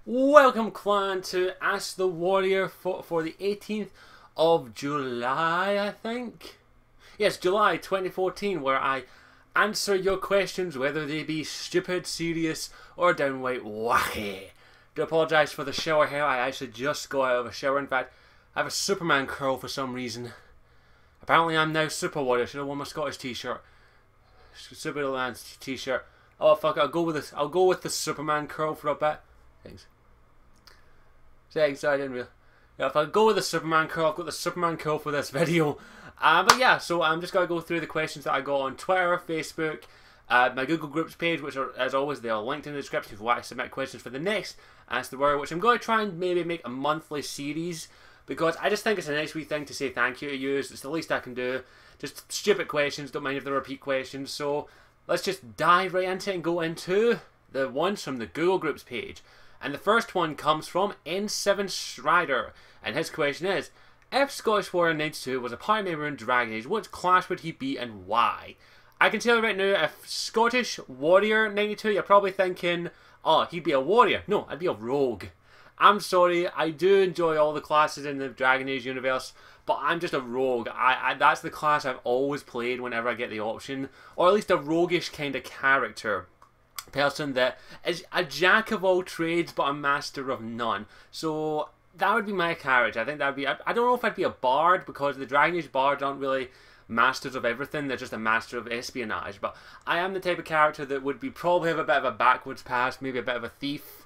Welcome, clan, to Ask the Warrior for the 18th of July, I think. Yes, July 2014, where I answer your questions, whether they be stupid, serious, or downright wacky. Do apologise for the shower hair. I actually just got out of a shower. In fact, I have a Superman curl for some reason. Apparently, I'm now Super Warrior. Should have worn my Scottish t-shirt. Superman t-shirt. Oh fuck it, I'll go with this. I'll go with the Superman curl for a bit. Thanks. Sorry, I didn't realize. Yeah, if I go with the Superman curl, I've got the Superman curl for this video. But yeah, so I'm just going to go through the questions that I got on Twitter, Facebook, my Google Groups page, which are, as always, they are linked in the description if you want to submit questions for the next Ask the Warrior, which I'm going to try and maybe make a monthly series, because I just think it's a nice wee thing to say thank you to you. It's the least I can do. Just stupid questions, don't mind if they're repeat questions. So let's just dive right into it and go into the ones from the Google Groups page. And the first one comes from N7 Strider, and his question is, if Scottish Warrior 92 was a party member in Dragon Age, what class would he be and why? I can tell you right now, if Scottish Warrior 92, you're probably thinking, oh, he'd be a warrior. No, I'd be a rogue. I'm sorry, I do enjoy all the classes in the Dragon Age universe, but I'm just a rogue. That's the class I've always played whenever I get the option, or at least a roguish kind of character. Person that is a jack of all trades but a master of none. So that would be my character. I think that would be, I don't know if I'd be a bard, because the Dragon Age bards aren't really masters of everything, they're just a master of espionage, but I am the type of character that would be probably have a bit of a backwards past, maybe a bit of a thief,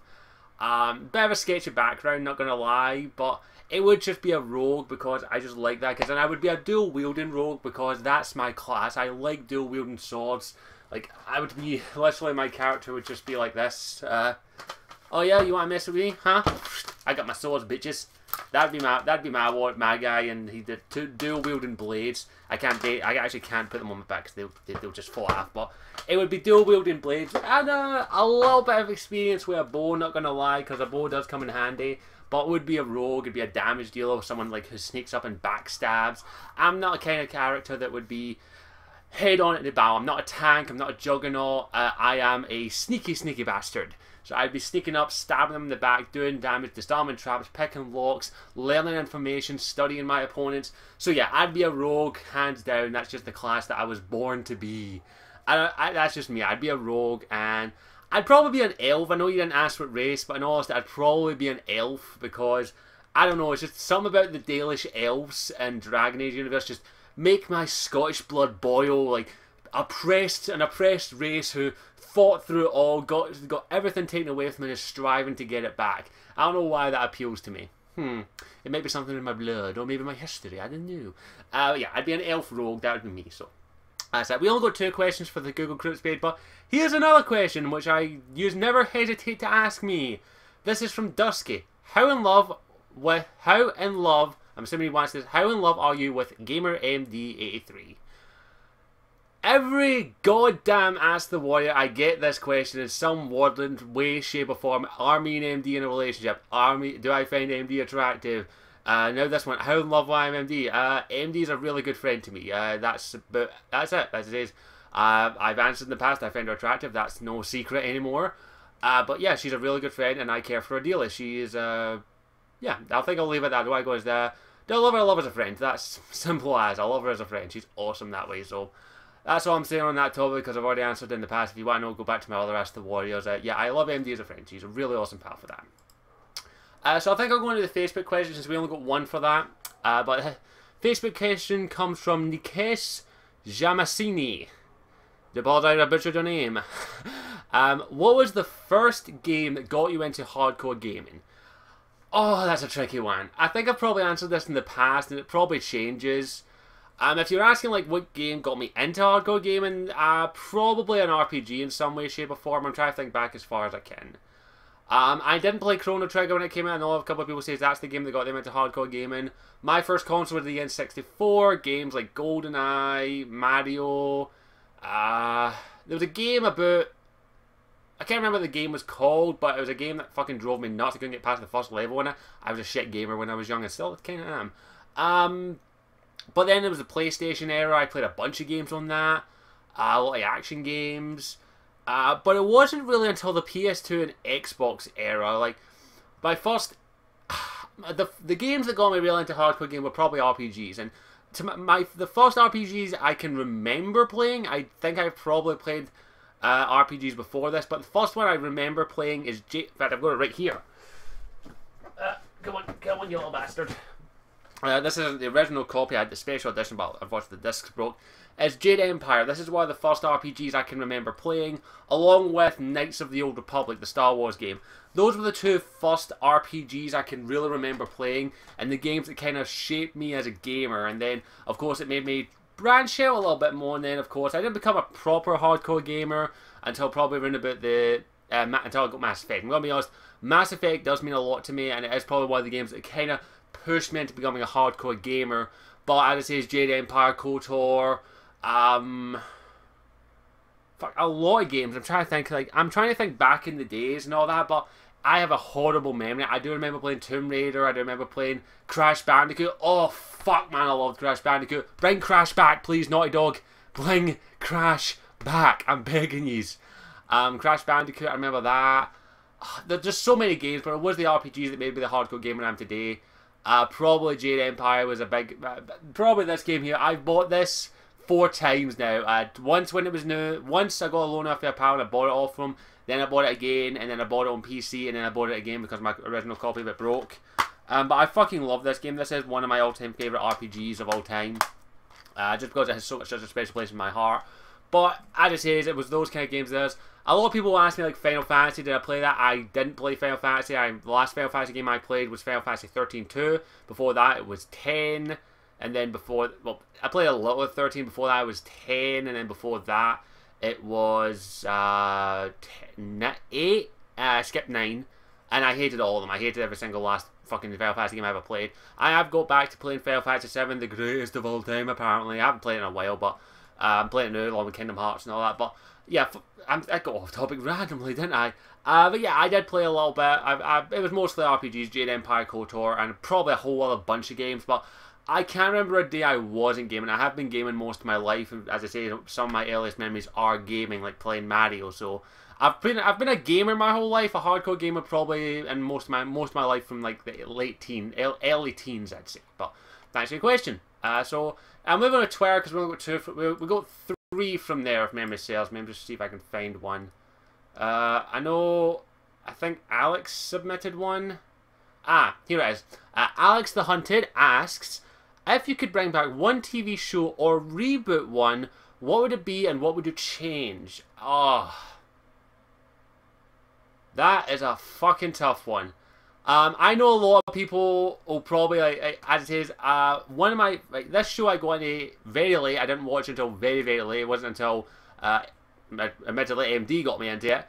bit of a sketchy background, not gonna lie, but it would just be a rogue because I just like that, because then I would be a dual wielding rogue because that's my class. I like dual wielding swords. Like, I would be, literally my character would just be like this. Oh yeah, you want to mess with me, huh? I got my swords, bitches. That'd be my guy, and he did two dual wielding blades. I actually can't put them on my back because they'll just fall off. But it would be dual wielding blades and a little bit of experience with a bow. Not gonna lie, because a bow does come in handy. But it would be a rogue, it'd be a damage dealer, someone like who sneaks up and backstabs. I'm not a kind of character that would be head on at the bow. I'm not a tank, I'm not a juggernaut, I am a sneaky bastard. So I'd be sneaking up, stabbing them in the back, doing damage, disarming traps, picking locks, learning information, studying my opponents. So yeah, I'd be a rogue, hands down. That's just the class that I was born to be. That's just me. I'd be a rogue, and I'd probably be an elf. I know you didn't ask what race, but in all honesty, I'd probably be an elf, because I don't know, it's just something about the Dalish elves and Dragon Age universe just make my Scottish blood boil. Like, an oppressed race who fought through it all, got everything taken away from me, and is striving to get it back. I don't know why that appeals to me. It might be something in my blood, or maybe my history, I don't know. Yeah, I'd be an elf rogue, that would be me. So that's it. We only got 2 questions for the Google Groups page, but here's another question which you never hesitate to ask me. This is from Dusky. How in love, I'm assuming he wants this, how in love are you with GamerMD83? Every goddamn Ask the Warrior, I get this question in some wordland way, shape or form. Are me and MD in a relationship? Do I find MD attractive? Now this one, how in love am I with MD? MD is a really good friend to me. That's it, as it is. I've answered in the past, I find her attractive, that's no secret anymore. But yeah, she's a really good friend, and I care for her dearly. She is, yeah, I think I'll leave it at that. Do I go as the... Do I love her? I love her as a friend. That's simple as. I love her as a friend. She's awesome that way. So that's all I'm saying on that topic, because I've already answered in the past. If you want to know, go back to my other Ask the Warriors. Yeah, I love MD as a friend. She's a really awesome pal for that. So I think I'll go into the Facebook question, since we only got one for that. But the Facebook question comes from Nikes Jamasini. I apologize, I butchered your name. What was the first game that got you into hardcore gaming? Oh, that's a tricky one. I think I've probably answered this in the past, and it probably changes. If you're asking like what game got me into hardcore gaming, probably an RPG in some way, shape or form. I'm trying to think back as far as I can. I didn't play Chrono Trigger when it came out. I know a couple of people say that's the game that got them into hardcore gaming. My first console was the N64. Games like GoldenEye, Mario. There was a game about... I can't remember what the game was called, but it was a game that fucking drove me nuts. I couldn't get past the first level in it. I was a shit gamer when I was young, and still kind of am. But then there was the PlayStation era. I played a bunch of games on that. A lot of action games. But it wasn't really until the PS2 and Xbox era. Like, my first the games that got me really into hardcore game were probably RPGs, and the first RPGs I can remember playing, I think I've probably played RPGs before this, but the first one I remember playing is in fact, I've got it right here. Come on, you little bastard. This is the original copy. I had the special edition, but unfortunately the disc broke. It's Jade Empire. This is one of the first RPGs I can remember playing, along with Knights of the Old Republic, the Star Wars game. Those were the two first RPGs I can really remember playing, and the games that kind of shaped me as a gamer. And then, of course, it made me branch out a little bit more. And then, of course, I didn't become a proper hardcore gamer until probably around about the until I got Mass Effect. I'm gonna be honest, Mass Effect does mean a lot to me, and it is probably one of the games that kind of pushed me into becoming a hardcore gamer. But as I say, it's Jade Empire, KOTOR, fuck, a lot of games. I'm trying to think back in the days and all that, but I have a horrible memory. I do remember playing Tomb Raider. I do remember playing Crash Bandicoot. Oh fuck, man, I loved Crash Bandicoot. Bring Crash back, please, Naughty Dog. Bring Crash back. I'm begging yous. Crash Bandicoot, I remember that. There's just so many games, but it was the RPGs that made me the hardcore gamer I am today. Probably Jade Empire was a big... probably this game here. I've bought this 4 times now. Once when it was new. Once I got a loan off a pal and I bought it off from. Then I bought it again, and then I bought it on PC, and then I bought it again because my original copy of it broke. But I fucking love this game. This is one of my all-time favourite RPGs of all time. Just because it has such a special place in my heart. But as it says, it was those kind of games. There's a lot of people ask me like Final Fantasy, did I play that? I didn't play Final Fantasy. The last Final Fantasy game I played was Final Fantasy 13-2. Before that it was 10. And then before, well, I played a little of 13. Before that it was 10. And then before that it was 8. I skipped 9. And I hated all of them. I hated every single last fucking Final Fantasy game I ever played. I have got back to playing Final Fantasy 7, the greatest of all time apparently. I haven't played it in a while, but I'm playing it now along with Kingdom Hearts and all that. But yeah, I got off topic randomly, didn't I? But yeah, I did play a little bit. It was mostly RPGs, Jade Empire, KOTOR, and probably a whole other bunch of games. But I can't remember a day I wasn't gaming. I have been gaming most of my life. And as I say, some of my earliest memories are gaming, like playing Mario. So I've been a gamer my whole life, a hardcore gamer probably, and most of my life from like the early teens, I'd say. But thanks for your question. So I'm moving on to Twitter because we got 3 from there if memory serves. Maybe just see if I can find one. I think Alex submitted one. Here it is. Alex the Hunted asks, if you could bring back one TV show or reboot one, what would it be and what would you change? Oh, that is a fucking tough one. I know a lot of people will probably, as it is, one of my, this show I got into very late. I didn't watch it until very, very late. It wasn't until, admittedly, AMD got me into it.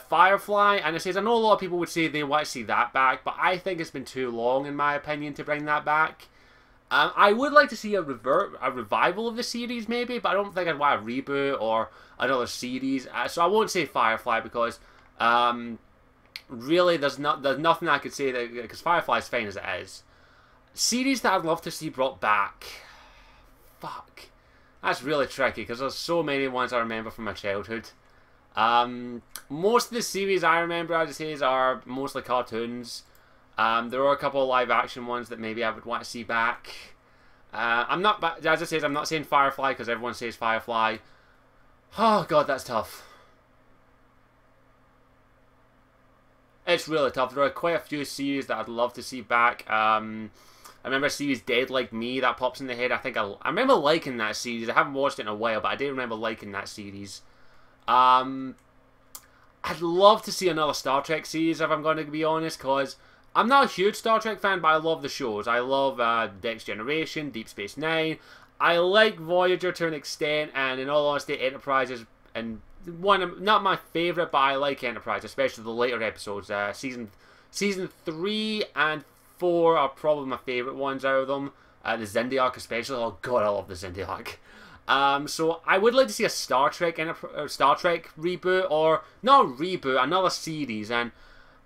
Firefly, and it says, I know a lot of people would say they want to see that back, but I think it's been too long, in my opinion, to bring that back. I would like to see a revival of the series, maybe, but I don't think I'd want a reboot or another series. So I won't say Firefly because, really, there's nothing I could say that, because Firefly's fine as it is. Series that I'd love to see brought back. Fuck. That's really tricky because there's so many ones I remember from my childhood. Most of the series I remember, as I say, are mostly cartoons. There are a couple of live action ones that maybe I would want to see back. As I say, I'm not saying Firefly because everyone says Firefly. Oh god, that's tough. It's really tough. There are quite a few series that I'd love to see back. I remember a series Dead Like Me that pops in the head. I remember liking that series. I haven't watched it in a while, but I do remember liking that series. I'd love to see another Star Trek series, if I'm going to be honest, because I'm not a huge Star Trek fan, but I love the shows. I love Next Generation, Deep Space Nine. I like Voyager to an extent, and in all honesty, Enterprise is not my favourite, but I like Enterprise, especially the later episodes. Season 3 and 4 are probably my favourite ones out of them. The Xindi especially. Oh god, I love the Xindi. So I would like to see a Star Trek reboot, or not a reboot, another series. And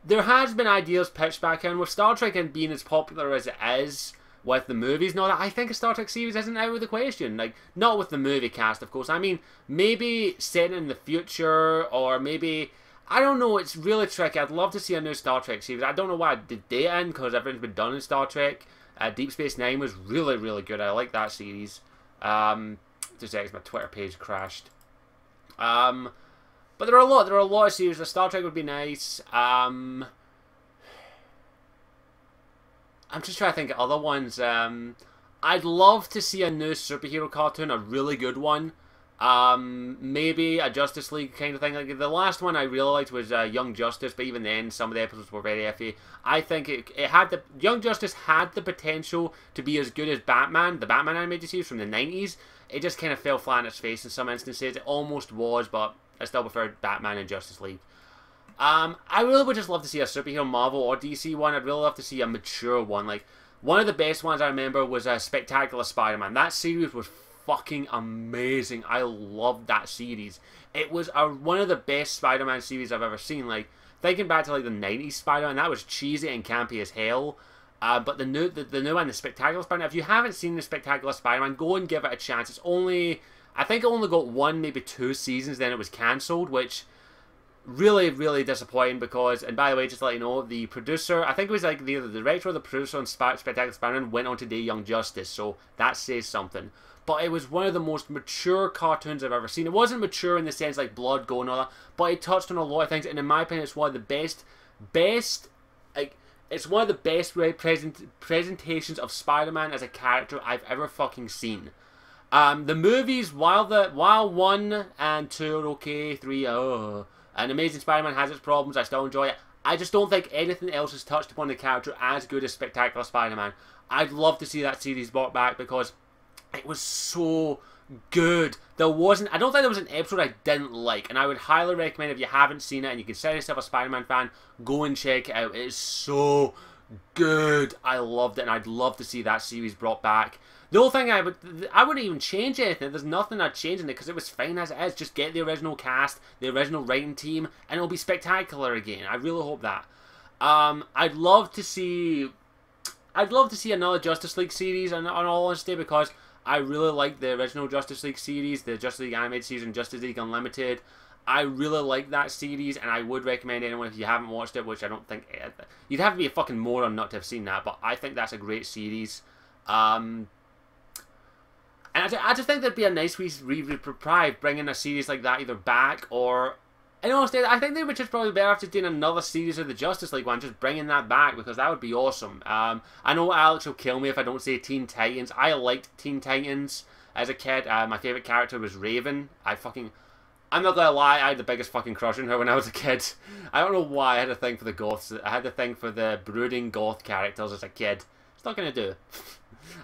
there has been ideas pitched back in with Star Trek and being as popular as it is with the movies. No, I think a Star Trek series isn't out of the question. Like, not with the movie cast, of course. I mean, maybe set in the future, or maybe I don't know, it's really tricky. I'd love to see a new Star Trek series. I don't know why I did date in, because everything's been done in Star Trek. Deep Space Nine was really, really good. I like that series. Just my Twitter page crashed. But there are a lot of series. Star Trek would be nice. I'm just trying to think of other ones. I'd love to see a new superhero cartoon, a really good one. Maybe a Justice League kind of thing. Like the last one I really liked was Young Justice, but even then some of the episodes were very iffy. I think it had the Young Justice had the potential to be as good as Batman, the Batman animated series from the 90s. It just kind of fell flat on its face in some instances. It almost was, but I still preferred Batman and Justice League. I really would just love to see a superhero Marvel or DC one. I'd really love to see a mature one. Like one of the best ones I remember was Spectacular Spider-Man. That series was fucking amazing. I loved that series. It was one of the best Spider-Man series I've ever seen. Like thinking back to like the 90s Spider-Man, that was cheesy and campy as hell. But the new one, the Spectacular Spider-Man, if you haven't seen the Spectacular Spider-Man, go and give it a chance. It's only, I think it only got 1, maybe 2 seasons, then it was cancelled, which really, really disappointing because, and by the way, just to let you know, the producer, I think it was like the director or the producer on Spectacular Spider-Man went on to do Young Justice, so that says something. But it was one of the most mature cartoons I've ever seen. It wasn't mature in the sense like blood going and all that, but it touched on a lot of things, and in my opinion, it's one of the best, like, it's one of the best presentations of Spider-Man as a character I've ever fucking seen. The movies, while 1 and 2 are okay, 3 and Amazing Spider-Man has its problems, I still enjoy it. I just don't think anything else has touched upon the character as good as Spectacular Spider-Man. I'd love to see that series brought back because it was so good. I don't think there was an episode I didn't like, and I would highly recommend if you haven't seen it and you consider yourself a Spider-Man fan, go and check it out. It is so good. I loved it, and I'd love to see that series brought back. The whole thing, I wouldn't even change anything. There's nothing I'd change in it because it was fine as it is. Just get the original cast, the original writing team, and it'll be spectacular again. I really hope that. I'd love to see another Justice League series, in all honesty, because I really like the original Justice League series, the Justice League animated series and Justice League Unlimited. I really like that series, and I would recommend anyone if you haven't watched it, which I don't think you'd have to be a fucking moron not to have seen that. But I think that's a great series. And I just think there'd be a nice reprieve bringing a series like that either back or... And honestly, I think they would just probably better after doing another series of the Justice League one, just bringing that back, because that would be awesome. I know Alex will kill me if I don't say Teen Titans. I liked Teen Titans as a kid. My favourite character was Raven. I'm not gonna lie, I had the biggest fucking crush on her when I was a kid. I don't know why I had a thing for the goths. I had a thing for the brooding goth characters as a kid. It's not gonna do.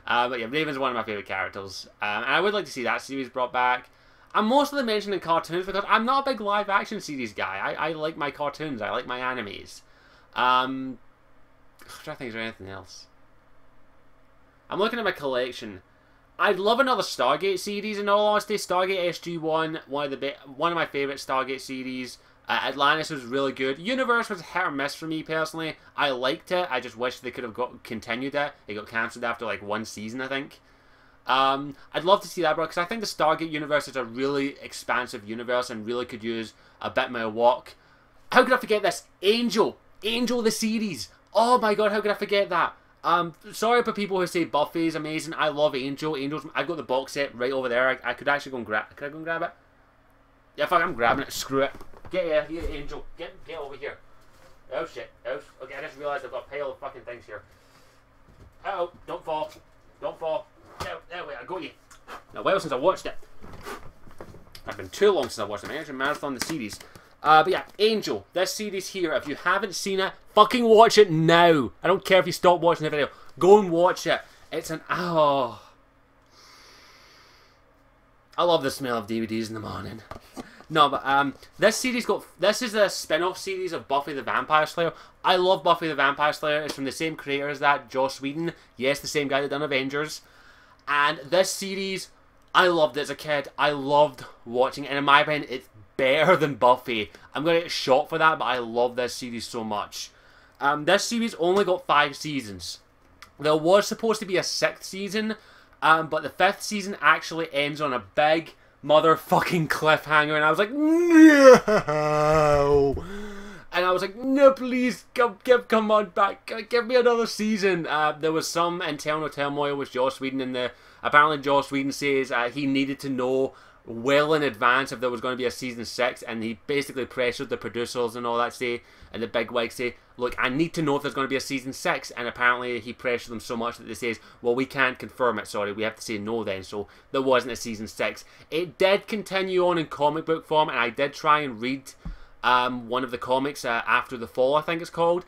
But yeah, Raven's one of my favourite characters. And I would like to see that series brought back. I'm mostly mentioning cartoons because I'm not a big live action series guy. I like my cartoons. I like my animes. I'm trying to think, is there anything else? I'm looking at my collection. I'd love another Stargate series in all honesty. Stargate SG-1, one of my favourite Stargate series. Atlantis was really good. Universe was hit or miss for me personally. I liked it. I just wish they could have continued it. It got cancelled after like 1 season, I think. I'd love to see that, bro, because I think the Stargate universe is a really expansive universe and really could use a bit more work. How could I forget this? Angel the series. Oh my god, how could I forget that? Sorry for people who say Buffy is amazing. I love Angel. I've got the box set right over there. I could actually go and grab. Could I go and grab it? Yeah, fuck, I'm grabbing it. Screw it. Get here, Angel. Get over here. Oh shit. Oh, okay, I just realised I've got a pile of fucking things here. Uh-oh, don't fall. Don't fall. There we are, I got you. Now, well, since I watched it. It's been too long since I watched it. I actually marathon the series. But yeah, Angel. This series here, if you haven't seen it, fucking watch it now. I don't care if you stop watching the video. Go and watch it. It's an... Oh. I love the smell of DVDs in the morning. No, but this is a spin-off series of Buffy the Vampire Slayer. I love Buffy the Vampire Slayer. It's from the same creator as that, Joss Whedon. Yes, the same guy that done Avengers. And this series, I loved it as a kid. I loved watching it. And in my opinion, it's better than Buffy. I'm going to get shot for that, but I love this series so much. This series only got 5 seasons. There was supposed to be a 6th season, but the 5th season actually ends on a big, motherfucking cliffhanger, and I was like, no. And I was like, no, please, come on back, give me another season. There was some internal turmoil with Joss Whedon in the. Apparently, Joss Whedon says he needed to know well in advance if there was going to be a season 6, and he basically pressured the producers and all that and the big wigs say, look, I need to know if there's going to be a season 6, and apparently he pressured them so much that they says, well, we can't confirm it, sorry, we have to say no then, so there wasn't a season 6. It did continue on in comic book form, and I did try and read one of the comics, After the Fall, I think it's called.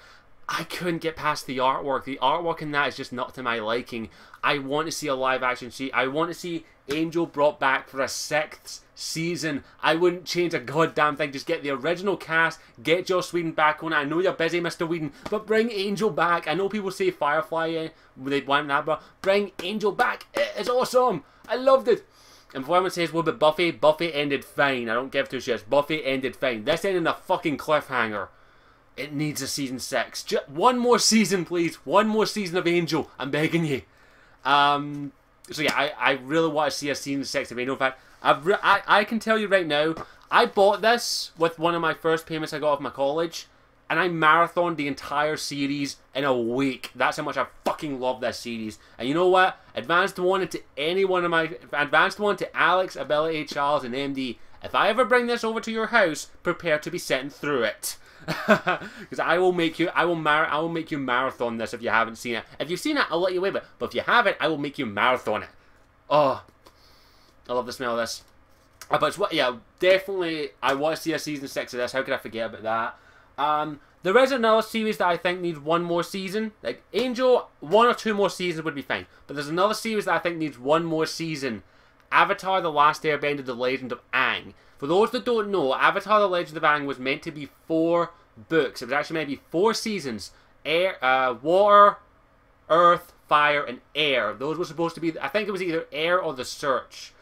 I couldn't get past the artwork. The artwork in that is just not to my liking. I want to see a live action series. I want to see Angel brought back for a 6th season. I wouldn't change a goddamn thing. Just get the original cast. Get Joss Whedon back on it. I know you're busy, Mr. Whedon, but bring Angel back. I know people say Firefly, they want that, but bring Angel back. It's awesome. I loved it. And before anyone says, well, but Buffy ended fine. I don't give two shits. Buffy ended fine. This ended in a fucking cliffhanger. It needs a season 6. Just one more season, please. One more season of Angel. I'm begging you. So yeah, I really want to see a season 6 of Angel. In fact, I can tell you right now, I bought this with one of my first payments I got off my college, and I marathoned the entire series in a week. That's how much I fucking love this series. And you know what? Advanced one to Alex, Ability, Charles, and MD. If I ever bring this over to your house, prepare to be sitting through it. Because I will make you marathon this if you haven't seen it. If you've seen it, I'll let you wait, but if you haven't, I will make you marathon it. Oh, I love the smell of this. But yeah, definitely, I want to see a season 6 of this. How could I forget about that? There is another series that I think needs one more season. Like Angel, 1 or 2 more seasons would be fine. But there's another series that I think needs one more season. Avatar: The Last Airbender: The Legend of Aang. For those that don't know, Avatar: The Legend of Aang was meant to be 4 books. It was actually meant to be 4 seasons. Water, Earth, Fire, and Air. Those were supposed to be, I think it was either Air or The Search.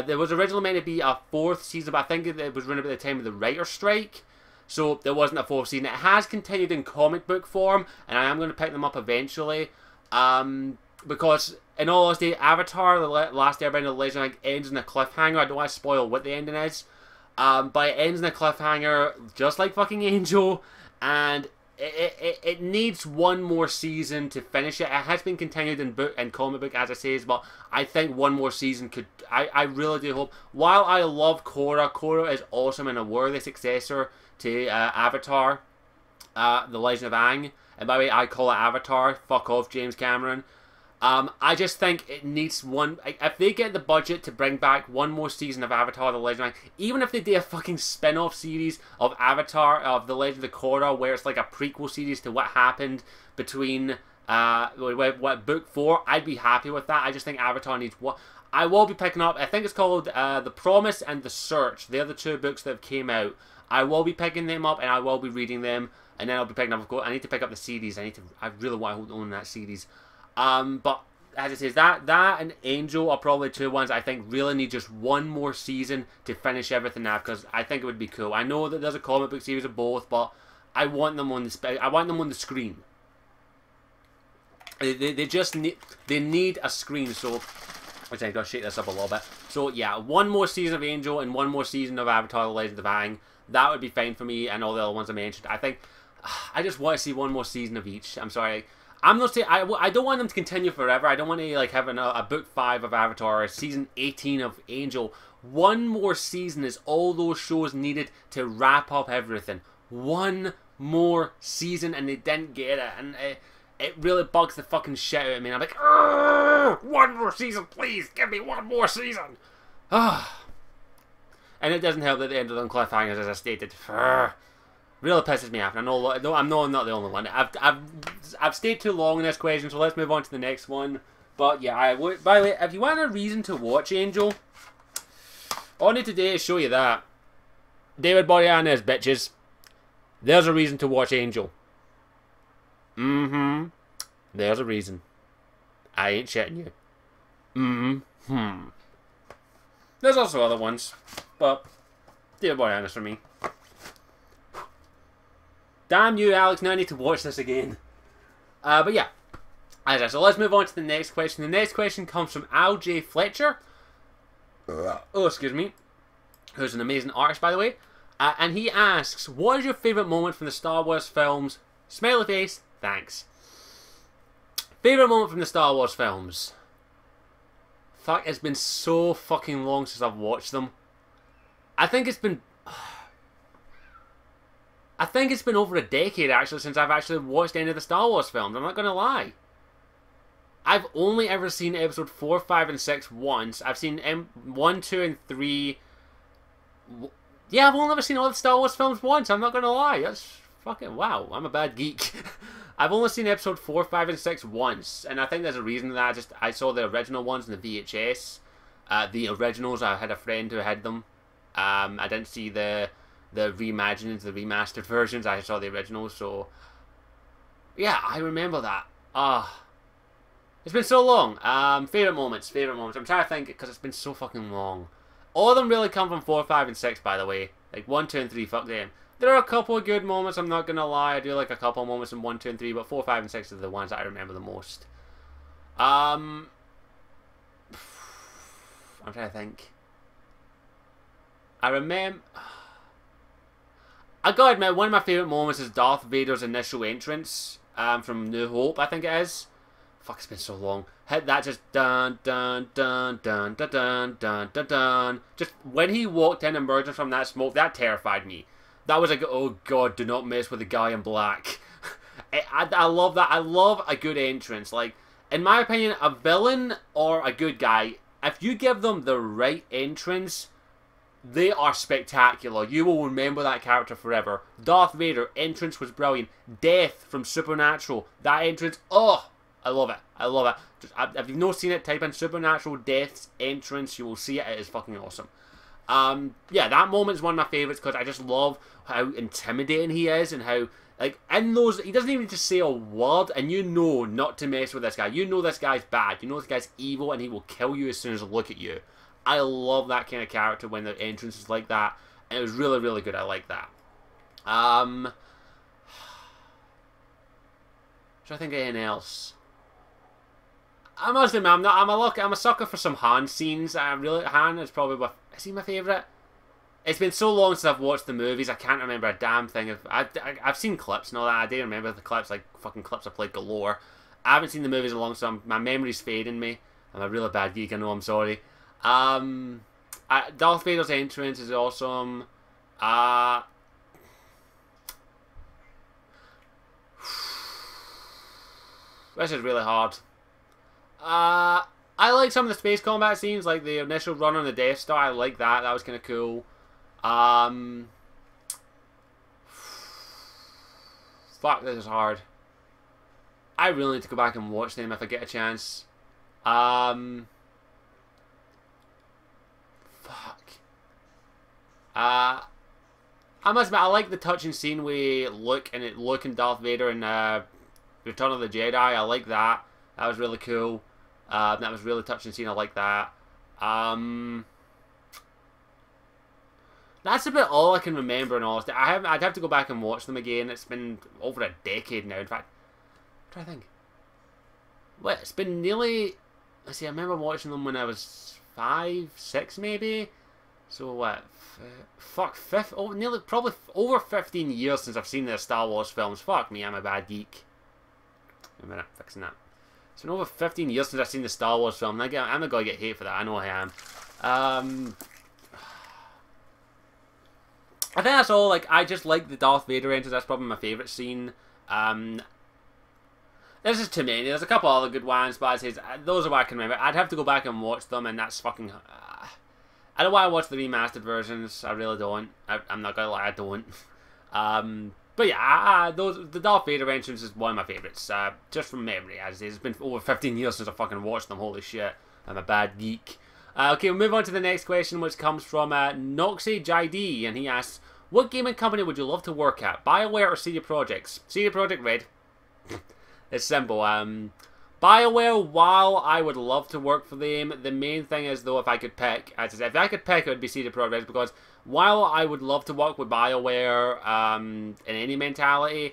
There was originally meant to be a 4th season, but I think it was running at the time of the writer's strike. So there wasn't a 4th season. It has continued in comic book form, and I am going to pick them up eventually. Because, in all honesty, Avatar: The Last Airbender: The Legend of Aang ends in a cliffhanger. I don't want to spoil what the ending is. But it ends in a cliffhanger, just like fucking Angel, and it needs one more season to finish it. It has been continued in comic book, as I say, but I think one more season could. I really do hope. While I love Korra is awesome and a worthy successor to Avatar, The Legend of Aang. And by the way, I call it Avatar. Fuck off, James Cameron. I just think it needs one. If they get the budget to bring back one more season of Avatar: The Legend of Aang, even if they do a fucking spin-off series of Avatar of The Legend of Korra, where it's like a prequel series to what happened between book 4, I'd be happy with that. I just think Avatar needs one. I will be picking up. I think it's called The Promise and The Search. They're the 2 books that have came out. I will be picking them up and I will be reading them, and then I'll be picking up. I need to pick up the series. I really want to own that series. But as it says, that and Angel are probably 2 ones I think really need just one more season to finish everything now, because I think it would be cool. I know that there's a comic book series of both, but I want them on the screen. They just need a screen. So I'm gonna shake this up a little bit. So yeah, one more season of Angel and one more season of Avatar: The Legend of Aang. That would be fine for me, and all the other ones I mentioned. I think I just want to see one more season of each. I'm sorry. I'm not saying I don't want them to continue forever. I don't want to like have a book 5 of Avatar or season 18 of Angel. One more season is all those shows needed to wrap up everything. One more season, and they didn't get it, and it really bugs the fucking shit out of me. And I'm like, one more season, please, give me one more season. And it doesn't help that the end of them cliffhangers, as I stated. Really pisses me off. I know I'm not the only one. I've stayed too long in this question, so let's move on to the next one. But yeah, by the way, if you want a reason to watch Angel, all I need today is show you that. David Boreanaz, bitches. There's a reason to watch Angel. There's a reason. I ain't shitting you. There's also other ones, but David Boreanaz for me. Damn you, Alex, now I need to watch this again. But yeah. So let's move on to the next question. The next question comes from Al J. Fletcher. Oh, excuse me. who's an amazing artist, by the way. And he asks, what is your favourite moment from the Star Wars films? Smiley face, thanks. Favourite moment from the Star Wars films? Fuck, it's been so fucking long since I've watched them. I think it's been over a decade, actually, since I've actually watched any of the Star Wars films. I'm not going to lie. I've only ever seen episode 4, 5, and 6 once. I've seen 1, 2, and 3... Yeah, I've only ever seen all the Star Wars films once. I'm not going to lie. That's fucking... Wow, I'm a bad geek. I've only seen episode 4, 5, and 6 once. And I think there's a reason for that. I saw the original ones in the VHS. The originals, I had a friend who had them. I didn't see the reimaginings, the remastered versions. I saw the originals, so... Yeah, I remember that. It's been so long. Favourite moments. I'm trying to think, because it's been so fucking long. All of them really come from 4, 5, and 6, by the way. Like, 1, 2, and 3, fuck them. There are a couple of good moments, I'm not gonna lie. I do like a couple of moments in 1, 2, and 3, but 4, 5, and 6 are the ones that I remember the most. I'm trying to think. I gotta admit, one of my favourite moments is Darth Vader's initial entrance from New Hope, I think it is. Fuck, it's been so long. Hit that just dun dun dun dun dun dun dun dun dun. Just when he walked in emerging from that smoke, that terrified me. That was like, oh god, do not mess with the guy in black. I love that. I love a good entrance. Like, in my opinion, a villain or a good guy, if you give them the right entrance, they are spectacular. You will remember that character forever. Darth Vader, entrance was brilliant. Death from Supernatural, that entrance, oh, I love it. I love it. Just, if you've not seen it, type in Supernatural Death's entrance. You will see it. It is fucking awesome. Yeah, that moment is one of my favourites because I just love how intimidating he is and how, like, in those, he doesn't even just say a word and you know not to mess with this guy. You know this guy's bad. You know this guy's evil and he will kill you as soon as he look at you. I love that kind of character when the entrance is like that. And it was really, really good. I like that. Should I think of anything else? I must admit, I'm a sucker for some Han scenes. Han is probably is he my favourite? It's been so long since I've watched the movies, I can't remember a damn thing. I've seen clips and all that. I do remember the clips, like fucking clips I played galore. I haven't seen the movies in a long time. My memory's fading me. I'm a really bad geek, I know, I'm sorry. Darth Vader's entrance is awesome. This is really hard. I like some of the space combat scenes, like the initial run on the Death Star. I like that. That was kind of cool. Fuck, this is hard. I really need to go back and watch them if I get a chance. Fuck. I must admit, I like the touching scene with Luke and Darth Vader in Return of the Jedi. I like that. That was really cool. That was really touching scene. I like that. That's about all I can remember in honesty. I'd have to go back and watch them again. It's been over a decade now. In fact, I'm trying to think. What? It's been nearly... Let's see, I remember watching them when I was 5, 6 maybe. So what? Nearly, probably over 15 years since I've seen the Star Wars films. Fuck me, I'm a bad geek. Wait a minute, fixing that. It's been over 15 years since I've seen the Star Wars film. I'm not going to get hate for that. I know I am. I think that's all. Like, I just like the Darth Vader entrance. That's probably my favourite scene. There's just too many. There's a couple other good ones, but those are what I can remember. I'd have to go back and watch them, and that's fucking... I don't want to watch the remastered versions. I really don't. I'm not going to lie, I don't. But yeah, the Darth Vader entrance is one of my favourites. Just from memory, as it's been over 15 years since I fucking watched them. Holy shit. I'm a bad geek. Okay, we'll move on to the next question, which comes from Noxy JD, and he asks, what gaming company would you love to work at? BioWare or CD Projekt? CD Projekt Red. It's simple. BioWare, while I would love to work for them, the main thing is, though, if I could pick, it would be CD Projekt, because while I would love to work with BioWare in any mentality,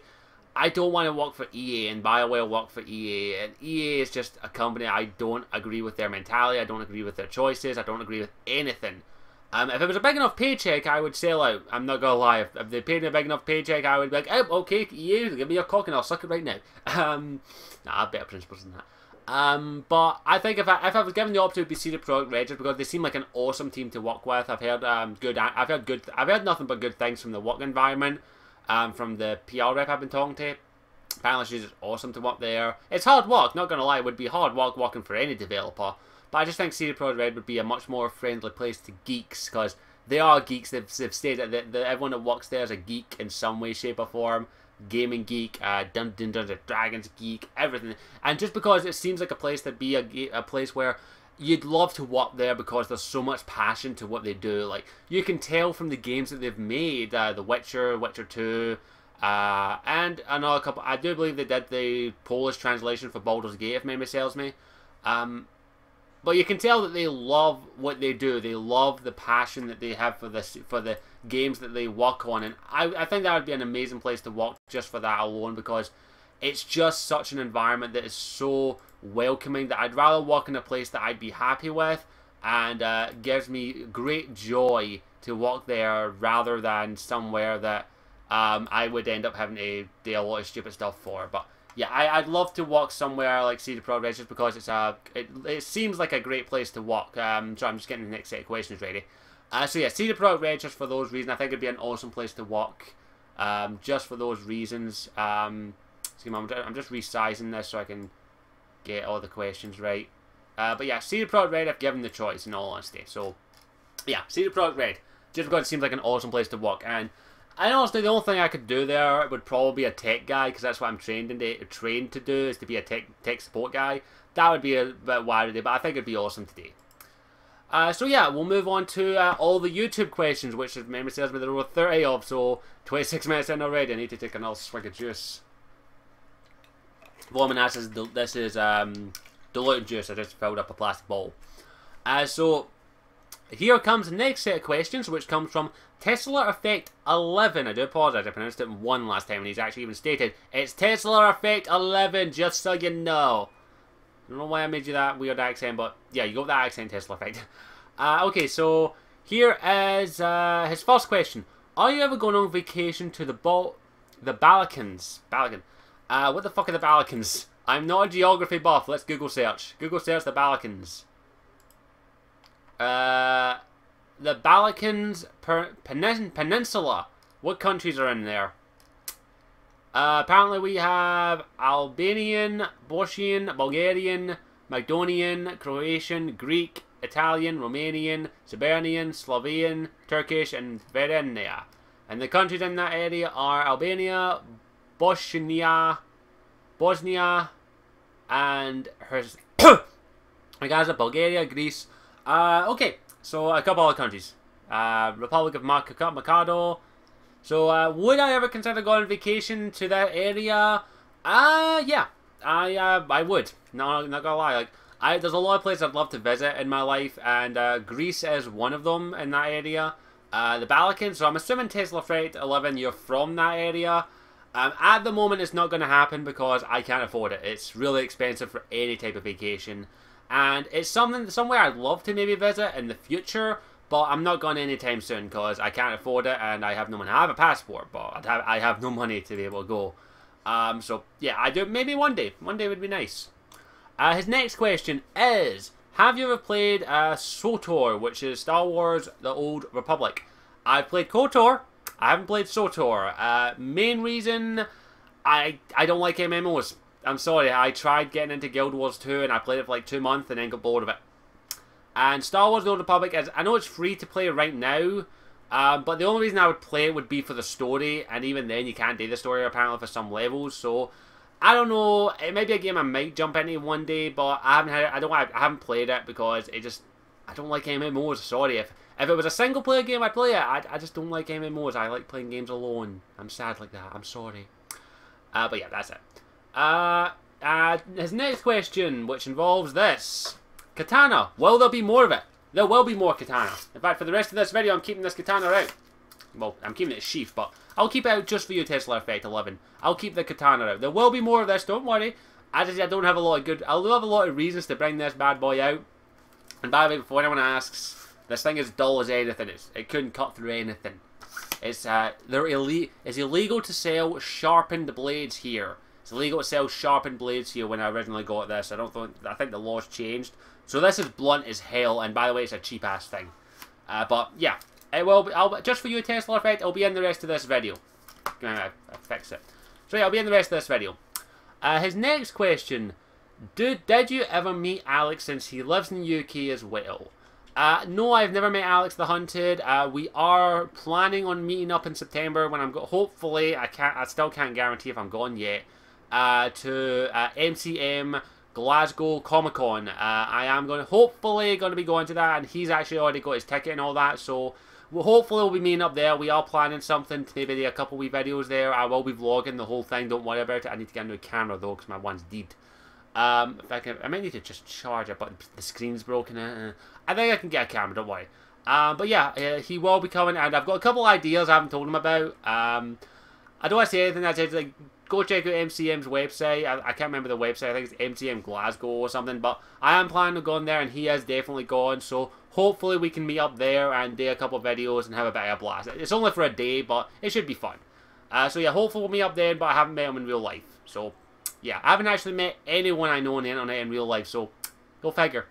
I don't want to work for EA, and BioWare work for EA. And EA is just a company I don't agree with their mentality, I don't agree with their choices, I don't agree with anything. If it was a big enough paycheck, I would sell out. I'm not gonna lie. If they paid me a big enough paycheck, I would be like, oh, okay, EA, give me your cock and I'll suck it right now. Nah, I have better principles than that. But I think if I was given the option, it would be CD Projekt Red, just because they seem like an awesome team to work with. I've heard I've heard nothing but good things from the work environment, from the PR rep I've been talking to. Apparently she's just awesome to work there. It's hard work, not gonna lie, it would be hard work working for any developer. But I just think CD Projekt Red would be a much more friendly place to geeks, because they are geeks. They've stated that everyone that works there is a geek in some way, shape or form. Gaming geek, Dungeons and Dragons geek, everything. And just because it seems like a place to be a place where you'd love to work there, because there's so much passion to what they do. Like, you can tell from the games that they've made, The Witcher, Witcher 2, and another couple. I do believe they did the Polish translation for Baldur's Gate, if memory serves me. But you can tell that they love what they do. They love the passion that they have for the games that they work on, and I think that would be an amazing place to work just for that alone, because it's just such an environment that is so welcoming that I'd rather work in a place that I'd be happy with and gives me great joy to work there, rather than somewhere that I would end up having to do a lot of stupid stuff for. But yeah, I'd love to work somewhere like CD Projekt Red, just because it seems like a great place to work. So I'm just getting the next set of questions ready. So yeah, CD Projekt Red, just for those reasons, I think it'd be an awesome place to work. Just for those reasons. I'm just resizing this so I can get all the questions right. But yeah, CD Projekt Red, if given the choice, in all honesty. So yeah, CD Projekt Red, just because it seems like an awesome place to work. And honestly, the only thing I could do there would probably be a tech guy, because that's what I'm trained to do, is to be a tech support guy. That would be a bit wild today, but I think it'd be awesome today. So yeah, we'll move on to all the YouTube questions, which, if memory serves me, there were 30 of, so 26 minutes in already. I need to take another swig of juice. Vitamin S is this is diluted juice. I just filled up a plastic bowl. So here comes the next set of questions, which comes from Tesla Effect 11. I do apologise, I pronounced it 1 last time, and he's actually even stated it's Tesla Effect 11, just so you know. I don't know why I made you that weird accent, but yeah, you got that accent, Tesla Effect. Okay, so here is his first question. Are you ever going on vacation to the Balkans? What the fuck are the Balkans? I'm not a geography buff. Let's Google search. Google search the Balkans. The Balkans Peninsula. What countries are in there? Apparently we have Albanian, Bosnian, Bulgarian, Macedonian, Croatian, Greek, Italian, Romanian, Serbian, Slovenian, Turkish, and Verenia. And the countries in that area are Albania, Bosnia, and Herzegovina, Bulgaria, Greece. Okay, so a couple other countries. Republic of Mikado. So, would I ever consider going on vacation to that area? Yeah. I would. No, not gonna lie. Like, there's a lot of places I'd love to visit in my life, and Greece is one of them in that area. The Balkans, so I'm assuming Tesla Effect 11, you're from that area. At the moment, it's not going to happen because I can't afford it. It's really expensive for any type of vacation. And it's somewhere I'd love to maybe visit in the future, but I'm not going anytime soon because I can't afford it and I have no money. I have a passport, but I have no money to be able to go. So, yeah, I do. Maybe one day. One day would be nice. His next question is, have you ever played SWTOR, which is Star Wars The Old Republic? I've played KOTOR. I haven't played SWTOR. Main reason, I don't like MMOs. I'm sorry, I tried getting into Guild Wars 2 and I played it for like 2 months and then got bored of it. And Star Wars The Old Republic, I know it's free to play right now, but the only reason I would play it would be for the story, and even then you can't do the story apparently for some levels, so I don't know, it might be a game I might jump into one day, but I haven't played it because I don't like MMOs, sorry. If it was a single player game, I'd play it. I just don't like MMOs. I like playing games alone. I'm sad like that. I'm sorry. But yeah, that's it. His next question, which involves this. Katana. Will there be more of it? There will be more katana. In fact, for the rest of this video, I'm keeping this katana out. Well, I'm keeping it sheath, but I'll keep it out just for you, Tesla Effect 11. I'll keep the katana out. There will be more of this, don't worry. I don't have a lot of reasons to bring this bad boy out. And by the way, before anyone asks, This thing is dull as anything. It couldn't cut through anything. It's illegal to sell sharpened blades here. It's illegal to sell sharpened blades here when I originally got this. I think the law's changed. So this is blunt as hell, and by the way, it's a cheap ass thing. But yeah, it will be, just for you, Tesla Effect, it'll be in the rest of this video. I fix it. So yeah, it'll be in the rest of this video. His next question: did you ever meet Alex since he lives in the UK as well? No, I've never met Alex the Hunted. We are planning on meeting up in September when I'm hopefully, I still can't guarantee if I'm going yet. To MCM Glasgow Comic Con. I am hopefully going to be going to that, and he's actually already got his ticket and all that, so hopefully we'll be meeting up there. We are planning something, maybe do a couple wee videos there. I will be vlogging the whole thing, don't worry about it. I need to get a new camera though, because my one's dead. If I might need to just charge it, but the screen's broken. I think I can get a camera, don't worry. But yeah, he will be coming, and I've got a couple ideas I haven't told him about. I don't want to say anything. I said, like, go check out MCM's website. I can't remember the website. I think it's MCM Glasgow or something. But I am planning on going there, and he has definitely gone. So hopefully we can meet up there and do a couple of videos and have a bit of a blast. It's only for a day, but it should be fun. So yeah, hopefully we'll meet up there, but I haven't met him in real life. So yeah, I haven't actually met anyone I know on the internet in real life. So go figure.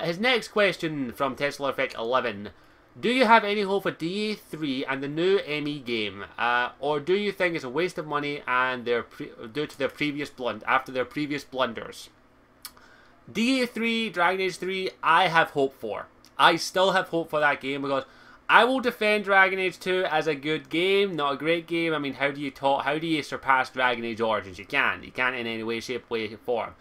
His next question from Tesla Effect 11. Do you have any hope for DA3 and the new ME game, or do you think it's a waste of money and due to their previous after their previous blunders? DA3, Dragon Age 3, I have hope for. I still have hope for that game because I will defend Dragon Age 2 as a good game, not a great game. I mean, how do you surpass Dragon Age Origins? You can't in any way, shape, way, form.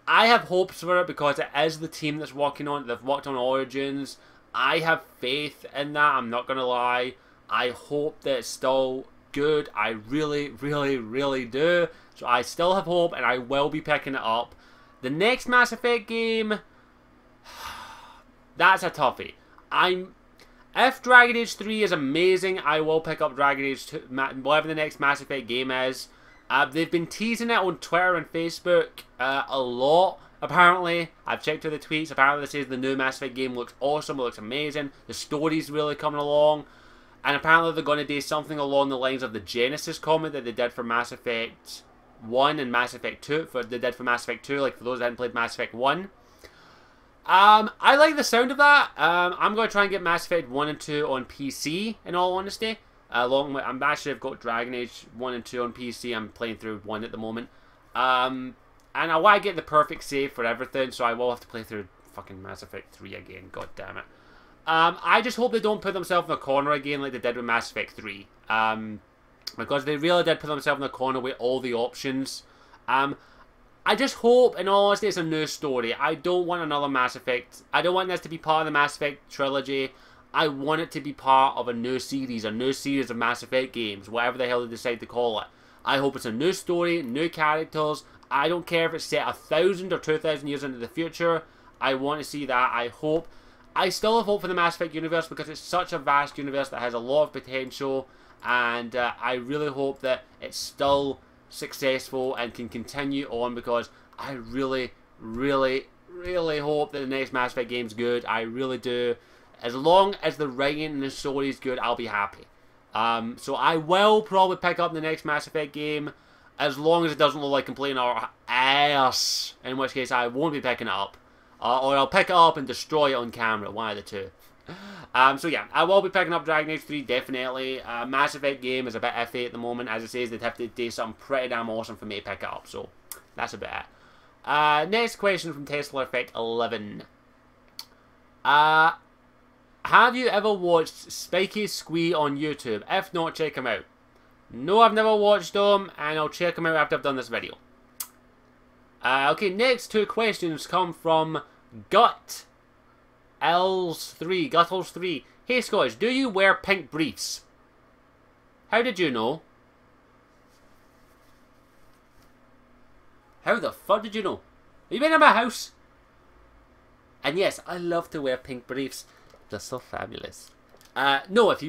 I have hopes for it because it is the team that's working on it. They've worked on Origins. I have faith in that, I'm not going to lie. I hope that it's still good. I really, really, really do. So I still have hope, and I will be picking it up. The next Mass Effect game, that's a toughie. If Dragon Age 3 is amazing, I will pick up Dragon Age 2, whatever the next Mass Effect game is. They've been teasing it on Twitter and Facebook a lot. Apparently, I've checked through the tweets, apparently it says the new Mass Effect game looks awesome, it looks amazing, the story's really coming along, and apparently they're going to do something along the lines of the Genesis comic that they did for Mass Effect 1 and Mass Effect 2, they did for Mass Effect 2, like for those that hadn't played Mass Effect 1. I like the sound of that. I'm going to try and get Mass Effect 1 and 2 on PC, in all honesty. Along with, I've got Dragon Age 1 and 2 on PC, I'm playing through 1 at the moment. And I want to get the perfect save for everything, so I will have to play through fucking Mass Effect 3 again, god damn it. I just hope they don't put themselves in a corner again like they did with Mass Effect 3. Because they really did put themselves in a corner with all the options. I just hope, in all honesty, it's a new story. I don't want another Mass Effect. I don't want this to be part of the Mass Effect trilogy. I want it to be part of a new series of Mass Effect games, whatever the hell they decide to call it. I hope it's a new story, new characters. I don't care if it's set 1,000 or 2,000 years into the future. I want to see that. I still have hope for the Mass Effect universe because it's such a vast universe that has a lot of potential, and I really hope that it's still successful and can continue on because I really, really, really hope that the next Mass Effect game's good. I really do. As long as the writing and the story is good, I'll be happy. So I will probably pick up the next Mass Effect game as long as it doesn't look like completing our ass, in which case I won't be picking it up. Or I'll pick it up and destroy it on camera, one of the two. So yeah, I will be picking up Dragon Age 3, definitely. Mass Effect game is a bit iffy at the moment, as it says they'd have to do something pretty damn awesome for me to pick it up, so that's about it. Next question from Tesla Effect 11. Have you ever watched Spiky Squee on YouTube? If not, check him out. No, I've never watched them, and I'll check them out after I've done this video. Okay, next two questions come from Guttles3. Hey Scottish, do you wear pink briefs? How did you know? How the fuck did you know? Have you been in my house? And yes, I love to wear pink briefs. They're so fabulous. No, if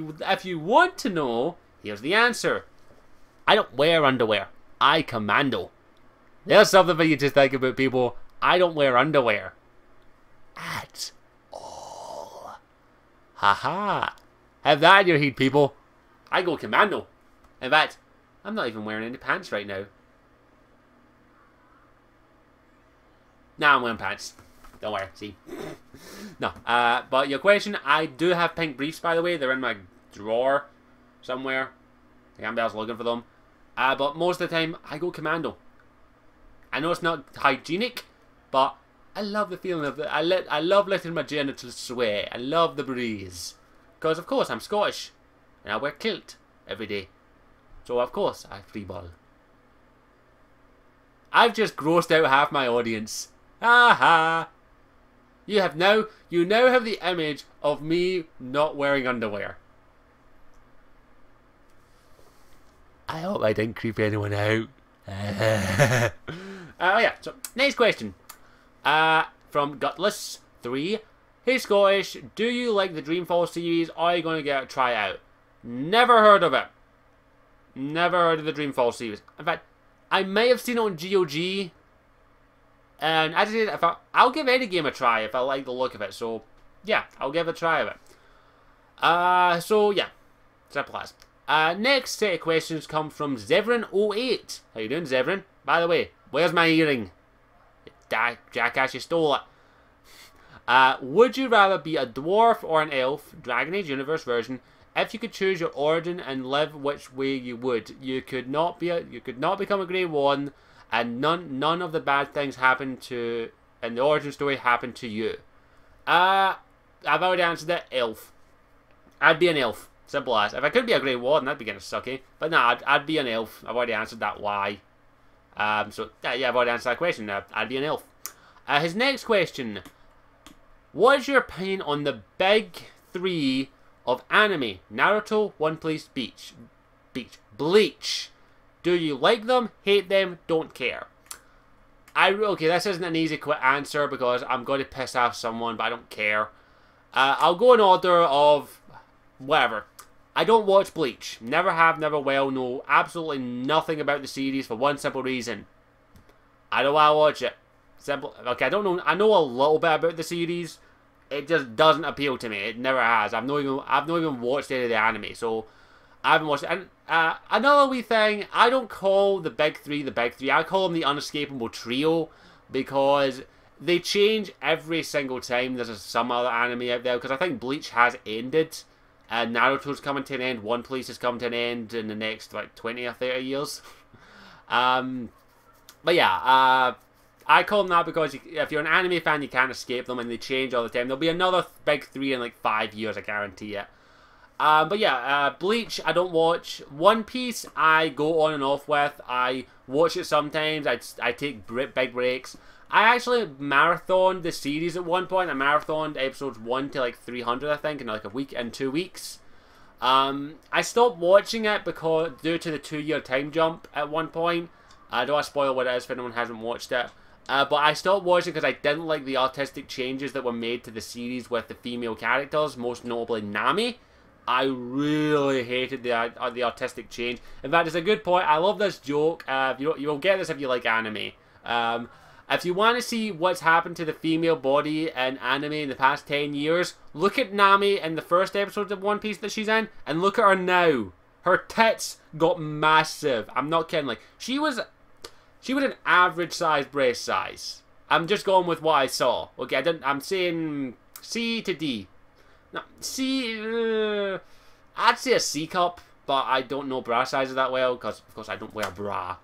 you want to know, here's the answer. I don't wear underwear. I commando. There's something for you to think about, people. I don't wear underwear. At all. Haha. Have that in your head, people. I go commando. In fact, I'm not even wearing any pants right now. Nah, I'm wearing pants. Don't worry, see. No, but your question, I do have pink briefs, by the way. They're in my drawer somewhere. I can't be else looking for them. But most of the time, I go commando. I know it's not hygienic, but I love the feeling of it. I love letting my genitals sway. I love the breeze. Because, of course, I'm Scottish. And I wear kilt every day. So, of course, I free ball. I've just grossed out half my audience. Ha! You now have the image of me not wearing underwear. I hope I didn't creep anyone out. Yeah, so next question. From Gutless3. Hey Scottish, do you like the Dreamfall series? Are you going to get a try out? Never heard of it. Never heard of the Dreamfall series. In fact, I may have seen it on GOG. And as I said, I'll give any game a try if I like the look of it. So, yeah, I'll give it a try of it. So, yeah. Simple as. Next set of questions come from Zevran08. How you doing, Zevran? By the way, where's my earring? Jackass, you stole it. Would you rather be a dwarf or an elf, Dragon Age Universe version? If you could choose your origin and live which way you would, you could not become a Grey Warden, and none of the bad things happen to in the origin story happen to you. I've already answered that. Elf. I'd be an elf. Simple as. If I could be a Grey Warden, that'd be kind of sucky. But nah, I'd be an elf. I've already answered that why. So yeah, I've already answered that question. I'd be an elf. His next question. What is your opinion on the big three of anime? Naruto, One Piece, Bleach. Do you like them, hate them, don't care? Okay, this isn't an easy quick answer because I'm going to piss off someone, but I don't care. I'll go in order of whatever. I don't watch Bleach. Never have, never will. Know absolutely nothing about the series for one simple reason. I don't want to watch it. Simple. Okay, I don't know. I know a little bit about the series. It just doesn't appeal to me. It never has. I've not even watched any of the anime, so I haven't watched it. And another wee thing, I don't call the big three the big three. I call them the unescapable trio because they change every single time there's some other anime out there. Because I think Bleach has ended, and Naruto's coming to an end. One Piece is coming to an end in the next like 20 or 30 years. But yeah, I call them that because if you're an anime fan, you can't escape them, and they change all the time. There'll be another big three in like 5 years, I guarantee it. But yeah, Bleach, I don't watch. One Piece, I go on and off with. I watch it sometimes. I take big breaks. I actually marathoned the series at one point. I marathoned episodes 1 to like 300, I think, in like a week and 2 weeks. I stopped watching it because due to the 2-year time jump at one point. I don't want to spoil what it is if anyone hasn't watched it. But I stopped watching because I didn't like the artistic changes that were made to the series with the female characters, most notably Nami. I really hated the artistic change. In fact, it's a good point. I love this joke. You'll get this if you like anime. If you want to see what's happened to the female body in anime in the past 10 years, look at Nami in the first episode of One Piece that she's in, and look at her now. Her tits got massive. I'm not kidding. Like she was an average size breast size. I'm just going with what I saw. Okay, I'm saying C to D. No, C. I'd say a C cup, but I don't know bra sizes that well because, of course, I don't wear a bra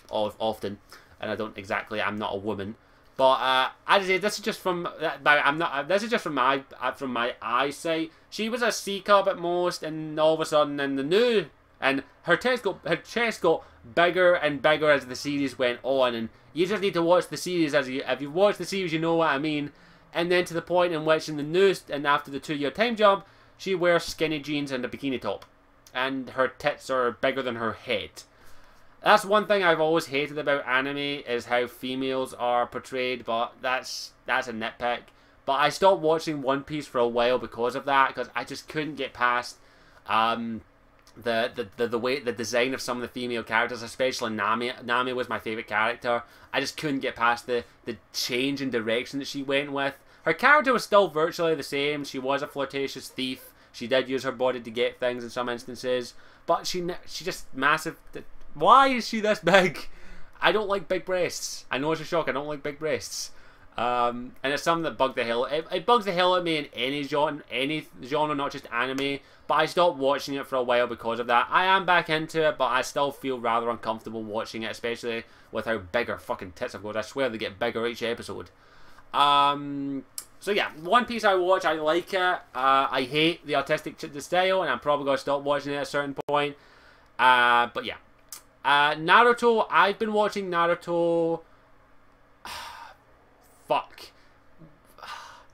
often, and I'm not a woman. But I'd say this is just from This is just from my eyesight. She was a C cup at most, and all of a sudden, in the new. And her chest got bigger and bigger as the series went on, and you just need to watch the series if you watch the series, you know what I mean. And then to the point in which in the newest and after the 2-year time jump, she wears skinny jeans and a bikini top, and her tits are bigger than her head. That's one thing I've always hated about anime is how females are portrayed, but that's a nitpick. But I stopped watching One Piece for a while because of that, because I just couldn't get past the design of some of the female characters, especially Nami. Nami was my favourite character. I just couldn't get past the change in direction that she went with. Her character was still virtually the same. She was a flirtatious thief. She did use her body to get things in some instances. But she just massive... Why is she this big? I don't like big breasts. I know it's a shock. I don't like big breasts. And it's something that bugged the hell... It bugs the hell out of me in any genre, not just anime. But I stopped watching it for a while because of that. I am back into it, but I still feel rather uncomfortable watching it, especially with how big her fucking tits have got. I swear they get bigger each episode. So yeah, One Piece I watch, I like it. I hate the artistic style, and I'm probably going to stop watching it at a certain point. But yeah. Naruto, I've been watching Naruto... Fuck.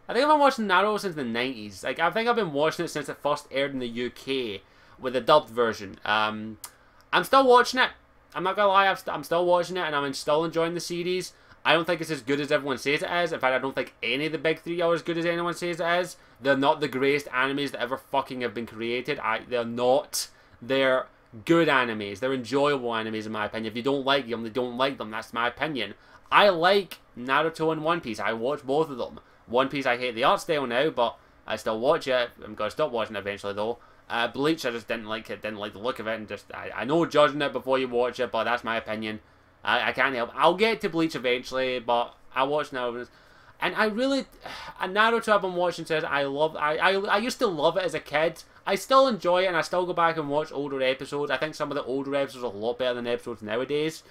I think I've been watching Naruto since the 90s. Like, I think I've been watching it since it first aired in the UK with a dubbed version. I'm still watching it. I'm not gonna lie, I'm still watching it, and I'm still enjoying the series. I don't think it's as good as everyone says it is. In fact, I don't think any of the big three are as good as anyone says it is. They're not the greatest animes that ever fucking have been created. They're not. They're good animes. They're enjoyable animes, in my opinion. If you don't like them, they don't like them. That's my opinion. I like Naruto and One Piece. I watch both of them. One Piece, I hate the art style now, but I still watch it. I'm going to stop watching it eventually, though. Bleach, I just didn't like it. Didn't like the look of it. And just, I know judging it before you watch it, but that's my opinion. I can't help. I'll get to Bleach eventually, but I watch Naruto. And I really... Naruto I've been watching says I used to love it as a kid. I still enjoy it, and I still go back and watch older episodes. I think some of the older episodes are a lot better than episodes nowadays.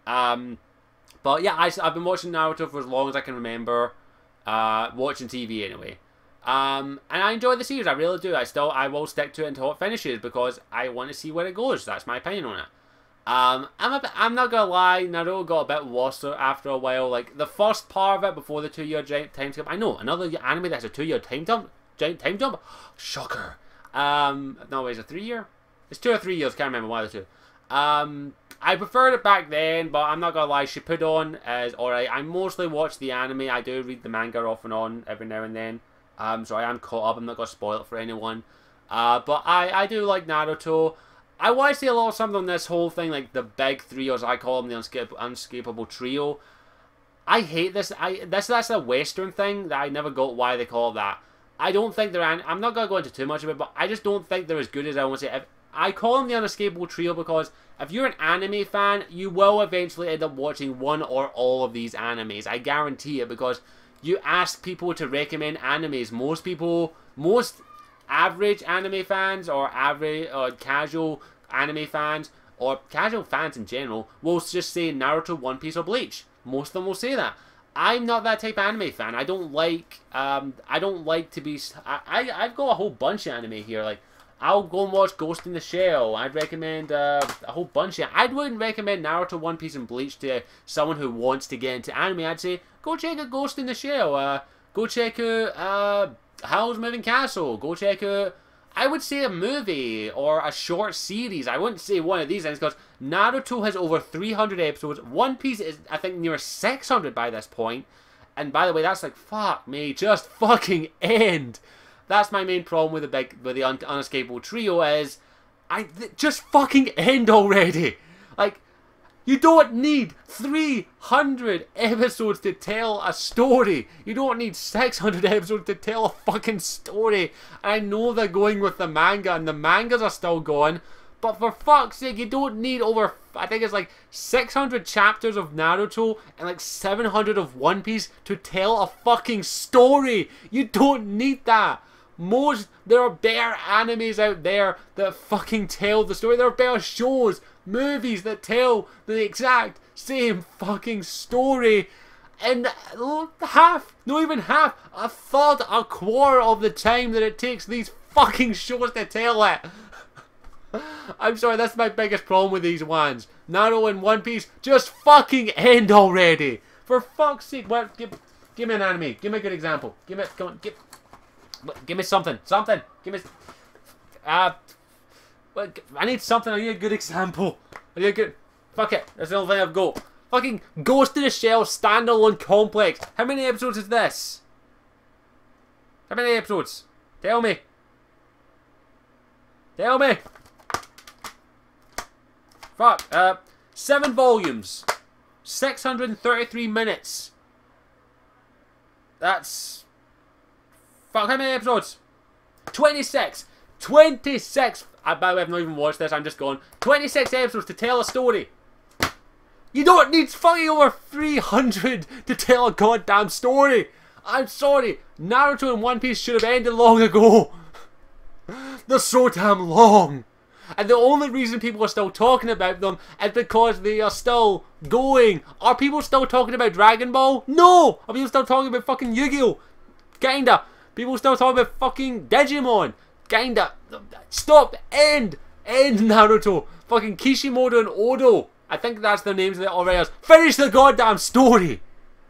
But yeah, I've been watching Naruto for as long as I can remember. Watching TV anyway. And I enjoy the series, I really do. I will stick to it until it finishes because I want to see where it goes. That's my opinion on it. I'm not gonna lie, Naruto got a bit lost after a while. Like, the first part of it before the 2-year time jump. I know, another anime that's a 2-year time jump? Shocker. No, it's a 3-year? It's 2 or 3 years, can't remember why the two. I preferred it back then, but I'm not gonna lie, Shippuden is alright. I mostly watch the anime. I do read the manga off and on every now and then. So I am caught up. I'm not gonna spoil it for anyone. But I do like Naruto. I want to say a little something on this whole thing, like the big three, or as I call them, the unescapable trio. I hate this. That's a Western thing that I never got why they call it that. I don't think they're... I'm not going to go into too much of it, but I just don't think they're as good as I want to say. I call them the unescapable trio because if you're an anime fan, you will eventually end up watching one or all of these animes. I guarantee it, because you ask people to recommend animes. Most average anime fans, or average or casual anime fans, or casual fans in general, will just say Naruto, One Piece, or Bleach. Most of them will say that. I'm not that type of anime fan. I don't like to be... I've got a whole bunch of anime here. Like, I'll go and watch Ghost in the Shell. I'd recommend a whole bunch of... I wouldn't recommend Naruto, One Piece, and Bleach to someone who wants to get into anime. I'd say, go check out Ghost in the Shell. Go check out Howl's Moving Castle. Go check out... I would say a movie or a short series. I wouldn't say one of these things, because Naruto has over 300 episodes. One Piece is, I think, near 600 by this point. And by the way, that's like, fuck me, just fucking end. That's my main problem with the unescapable trio is, just fucking end already. Like, you don't need 300 episodes to tell a story. You don't need 600 episodes to tell a fucking story. I know they're going with the manga, and the mangas are still going, but for fuck's sake, you don't need over, I think it's like 600 chapters of Naruto and like 700 of One Piece to tell a fucking story. You don't need that. There are better animes out there that fucking tell the story. There are better shows, movies that tell the exact same fucking story. And half, not even half, a third, a quarter of the time that it takes these fucking shows to tell it. I'm sorry, that's my biggest problem with these ones. Naruto and One Piece, just fucking end already. For fuck's sake, what? Give me an anime. Give me a good example. Give me something. Give me... I need something. I need a good example. I need a good... Fuck it. That's the only thing I've got. Fucking Ghost in the Shell standalone complex. How many episodes is this? How many episodes? Tell me. Tell me. Fuck. 7 volumes. 633 minutes. That's Fuck, how many episodes? 26! 26! By the way, I've not even watched this, I'm just going. 26 episodes to tell a story. You don't need fucking over 300 to tell a goddamn story. I'm sorry. Naruto and One Piece should have ended long ago. They're so damn long. And the only reason people are still talking about them is because they are still going. Are people still talking about Dragon Ball? No! Are people still talking about fucking Yu-Gi-Oh? Kinda. People still talking about fucking Digimon? Kinda. Stop. End. End Naruto. Fucking Kishimoto and Odo. I think that's their names that already. Finish the goddamn story.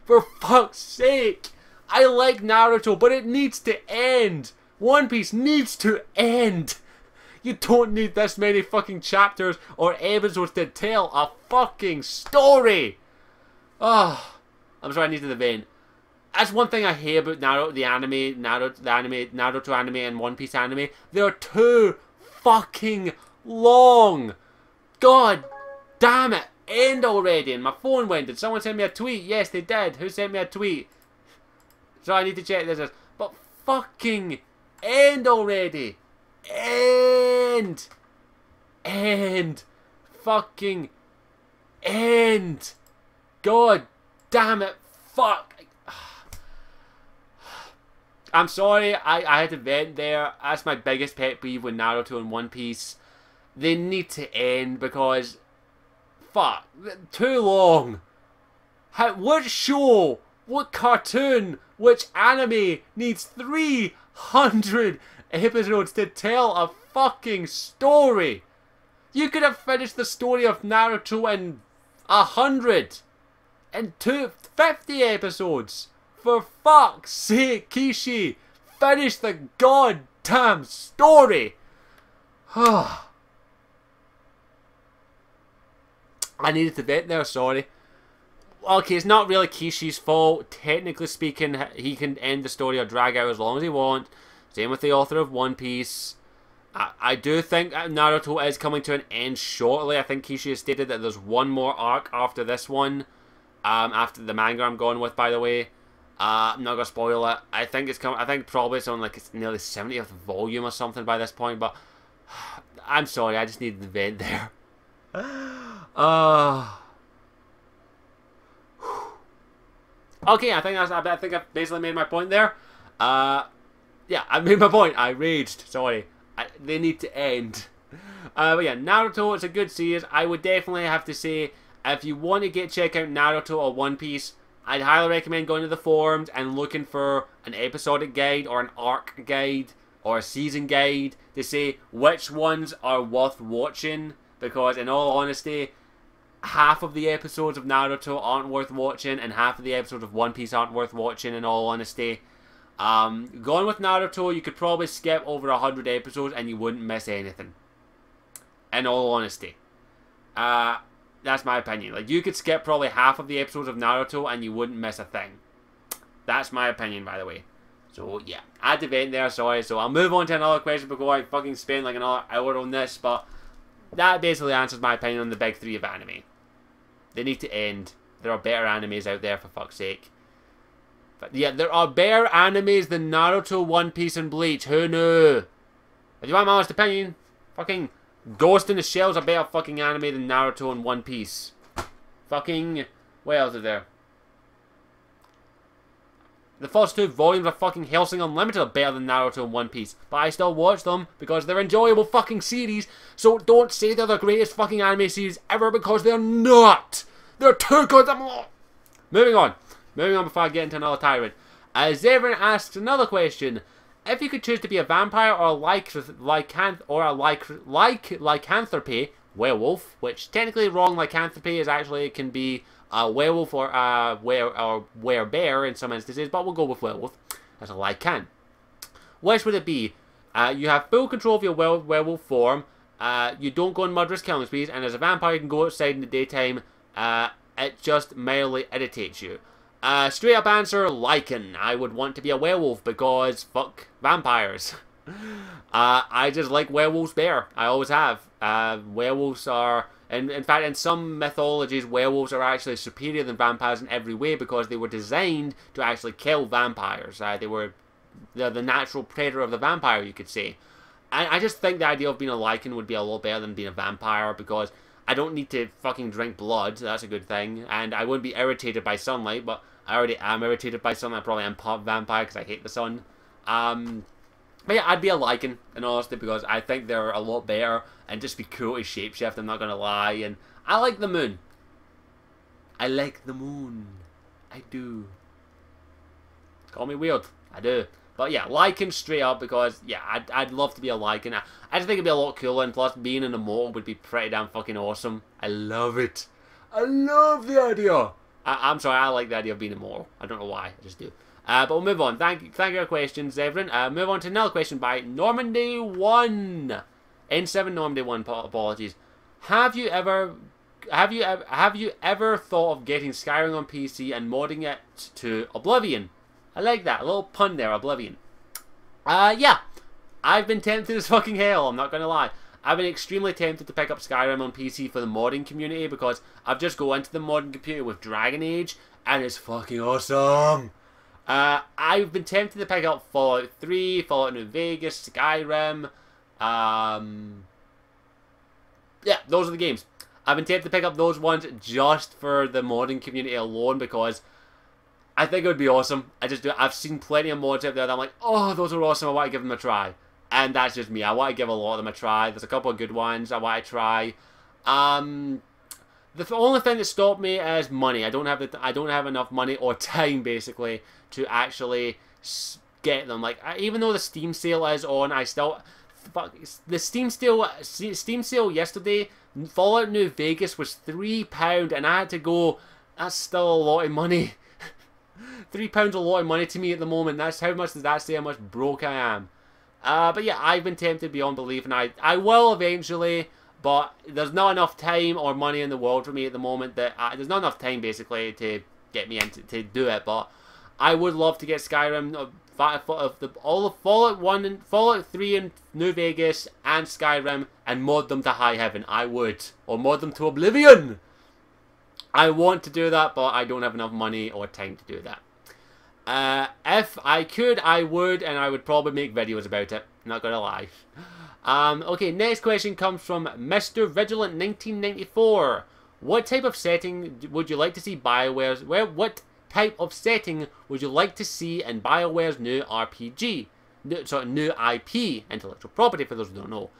For fuck's sake. I like Naruto, but it needs to end. One Piece needs to end. You don't need this many fucking chapters or episodes to tell a fucking story. Oh, I'm sorry I needed the vein. That's one thing I hate about Naruto, Naruto anime and One Piece anime. They're too fucking long. God damn it. End already. And my phone went. Did someone send me a tweet? Yes, they did. Who sent me a tweet? So I need to check this. But fucking end already. End. End. Fucking end. God damn it. Fuck. I'm sorry. I had to vent there. That's my biggest pet peeve with Naruto and One Piece. They need to end because fuck. Too long. What show? What cartoon? Which anime needs 300 episodes to tell a fucking story? You could have finished the story of Naruto in 100 and 50 episodes. For fuck's sake, Kishi, finish the goddamn story. I needed to vent there, sorry. Okay, it's not really Kishi's fault. Technically speaking, he can end the story or drag out as long as he wants. Same with the author of One Piece. I do think Naruto is coming to an end shortly. I think Kishi has stated that there's one more arc after this one. After the manga I'm going with, by the way. I'm not gonna spoil it. I think it's coming. I think probably it's on like it's nearly 70th volume or something by this point. But I'm sorry, I just needed the vent there. Okay, I think I've basically made my point there. Yeah, I made my point. I raged. Sorry. They need to end. But yeah, Naruto is a good series. I would definitely have to say, if you want to check out Naruto or One Piece, I'd highly recommend going to the forums and looking for an episodic guide or an arc guide or a season guide to say which ones are worth watching. Because in all honesty, half of the episodes of Naruto aren't worth watching and half of the episodes of One Piece aren't worth watching, in all honesty. Going with Naruto, you could probably skip over 100 episodes and you wouldn't miss anything. In all honesty. That's my opinion. Like, you could skip probably half of the episodes of Naruto and you wouldn't miss a thing. That's my opinion, by the way. So, yeah. I had to vent there, sorry. So, I'll move on to another question before I fucking spend like another hour on this. But that basically answers my opinion on the big three of anime. They need to end. There are better animes out there, for fuck's sake. But yeah, there are better animes than Naruto, One Piece, and Bleach. Who knew? If you want my honest opinion, fucking Ghost in the Shell's a better fucking anime than Naruto and One Piece. Fucking, what else is there? The first two volumes of fucking Hellsing Unlimited are better than Naruto and One Piece. But I still watch them because they're enjoyable fucking series. So don't say they're the greatest fucking anime series ever because they're not. They're too good. Moving on. Moving on before I get into another tirade. Zevran asks another question. If you could choose to be a vampire or a lycanthropy werewolf, which technically wrong, lycanthropy is actually can be a werewolf or werebear in some instances, but we'll go with werewolf as a lycan. Which would it be? You have full control of your werewolf form. You don't go on murderous killing sprees, and as a vampire you can go outside in the daytime. It just mildly irritates you. Straight up answer, Lycan. I would want to be a werewolf because fuck vampires. I just like werewolves better. I always have. Werewolves are, in fact, in some mythologies, werewolves are actually superior than vampires in every way because they were designed to actually kill vampires. They were the natural predator of the vampire, you could say. And I just think the idea of being a Lycan would be a lot better than being a vampire, because I don't need to fucking drink blood, so that's a good thing, and I wouldn't be irritated by sunlight, but I already am irritated by sunlight. I probably am part vampire because I hate the sun. But yeah, I'd be a Lycan, in honesty, because I think they're a lot better, and just be cool to shapeshift, I'm not gonna lie, and I like the moon. I like the moon. I do. Call me weird. I do. But yeah, Lycan straight up, because, yeah, I'd love to be a Lycan. I just think it'd be a lot cooler, and plus being an immortal would be pretty damn fucking awesome. I love it. I love the idea. I'm sorry, I like the idea of being immortal. I don't know why, I just do. But we'll move on. Thank you for your questions, everyone. Move on to another question by Normandy1. N7 Normandy1, apologies. Have you ever thought of getting Skyrim on PC and modding it to Oblivion? I like that. A little pun there, Oblivion. Yeah. I've been tempted as fucking hell, I'm not gonna lie. I've been extremely tempted to pick up Skyrim on PC for the modding community, because I've just go into the modding computer with Dragon Age, and it's fucking awesome. I've been tempted to pick up Fallout 3, Fallout New Vegas, Skyrim. Yeah, those are the games. I've been tempted to pick up those ones just for the modding community alone, because I think it would be awesome. I've seen plenty of mods out there that I'm like, oh, those are awesome, I want to give them a try. And that's just me. I want to give a lot of them a try. There's a couple of good ones I want to try. The only thing that stopped me is money. I don't have enough money or time, basically, to actually get them. Like, even though the Steam sale is on, I still... The Steam sale yesterday, Fallout New Vegas was £3, and I had to go... That's still a lot of money. £3 a lot of money to me at the moment. That's how much does that say how much broke I am. But yeah, I've been tempted beyond belief, and I will eventually, but there's not enough time or money in the world for me at the moment. That there's not enough time, basically, to get me into to do it. But I would love to get Skyrim, all of Fallout 1 and Fallout 3 and New Vegas and Skyrim, and mod them to high heaven. I would, or mod them to Oblivion. I want to do that, but I don't have enough money or time to do that. If I could, I would, and I would probably make videos about it. Not gonna lie. Okay, next question comes from Mr. Vigilant 1994. What type of setting would you like to see BioWare's... What type of setting would you like to see in BioWare's new RPG? New IP, intellectual property, for those who don't know.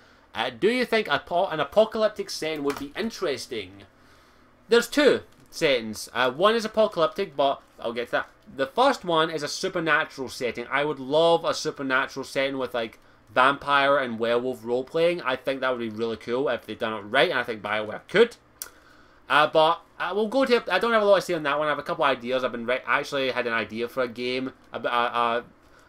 Do you think an apocalyptic setting would be interesting? There's two settings. One is apocalyptic, but I'll get to that. The first one is a supernatural setting. I would love a supernatural setting with, like, vampire and werewolf role-playing. I think that would be really cool if they've done it right, and I think BioWare could. But we'll go to... I don't have a lot to say on that one. I have a couple of ideas. Actually had an idea for a game, a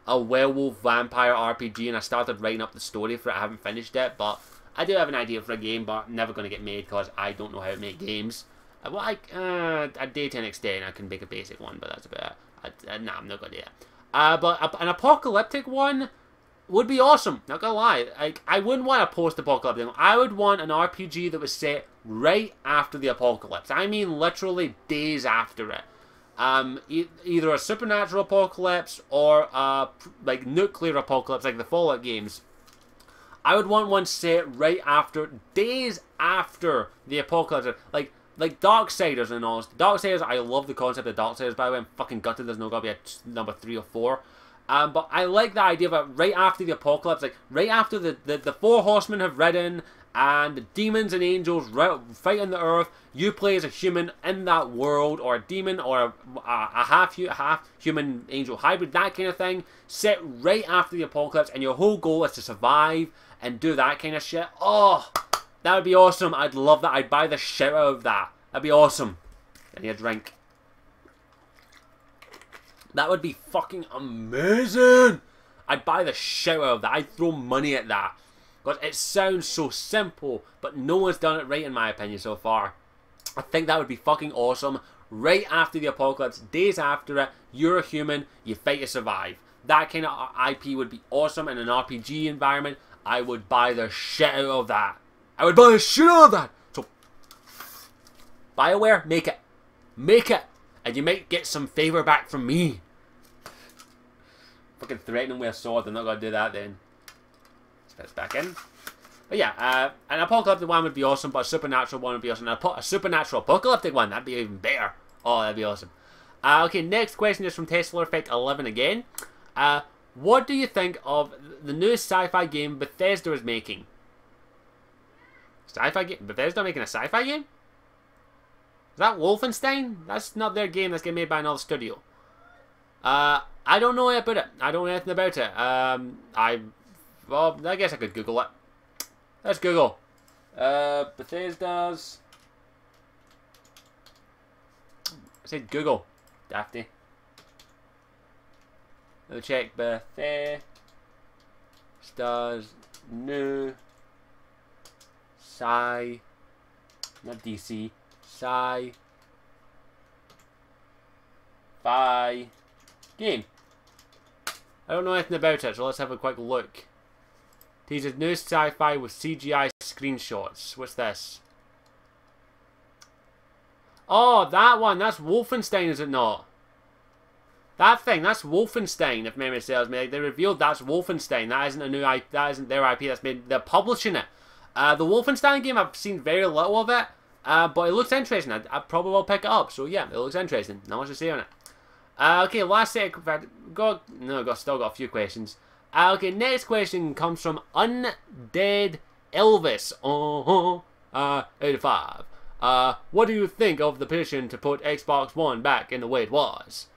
werewolf vampire RPG, and I started writing up the story for it. I haven't finished it, but I do have an idea for a game, but never going to get made because I don't know how to make games. Well, a day to an extent, I can make a basic one, but that's about it. Nah, I'm not going to do that. But an apocalyptic one would be awesome, not gonna lie. Like, I wouldn't want a post-apocalyptic one. I would want an RPG that was set right after the apocalypse. I mean literally days after it. Either a supernatural apocalypse or like nuclear apocalypse, like the Fallout games. I would want one set right after, days after the apocalypse. Like Darksiders and all. Darksiders, I love the concept of Darksiders, by the way. I'm fucking gutted there's not going to be a number 3 or 4. But I like the idea of it right after the apocalypse. Like, right after the 4 horsemen have ridden, and the demons and angels fight on the earth. You play as a human in that world, or a demon, or a half human angel hybrid, that kind of thing. Set right after the apocalypse, and your whole goal is to survive and do that kind of shit. Oh, that would be awesome. I'd love that. I'd buy the shit out of that. That'd be awesome. I need a drink. That would be fucking amazing. I'd buy the shit out of that. I'd throw money at that. Because it sounds so simple, but no one's done it right in my opinion so far. I think that would be fucking awesome. Right after the apocalypse, days after it, you're a human, you fight to survive. That kind of IP would be awesome in an RPG environment. I would buy the shit out of that. I would buy the shit out of that. So, BioWare, make it. Make it. And you might get some favour back from me. fucking threaten him with a sword. They're not going to do that then. Let's put this back in. But yeah, an apocalyptic one would be awesome, but a supernatural one would be awesome. A supernatural apocalyptic one, that'd be even better. Oh, that'd be awesome. Okay, next question is from Tesla Effect 11 again. What do you think of the new sci-fi game Bethesda is making? Sci-fi game? Bethesda making a sci-fi game? Is that Wolfenstein? That's not their game. That's getting made by another studio. I don't know about it. I don't know anything about it. Well, I guess I could Google it. Let's Google. Bethesda's. I said Google. Dafty. Let's check Bethesda's new sci. Not DC. Sci-fi game. I don't know anything about it, so let's have a quick look. Teases new sci-fi with CGI screenshots. What's this? Oh, that one. That's Wolfenstein, is it not? That thing. That's Wolfenstein, if memory serves me. Like, they revealed that's Wolfenstein. That isn't a new IP. That isn't their IP. That's made. They're publishing it. The Wolfenstein game, I've seen very little of it. But it looks interesting. I probably will pick it up. So yeah, it looks interesting. Not much to say on it. Okay, last set. Still got a few questions. Okay, next question comes from Undead Elvis. 85. What do you think of the petition to put Xbox One back in the way it was?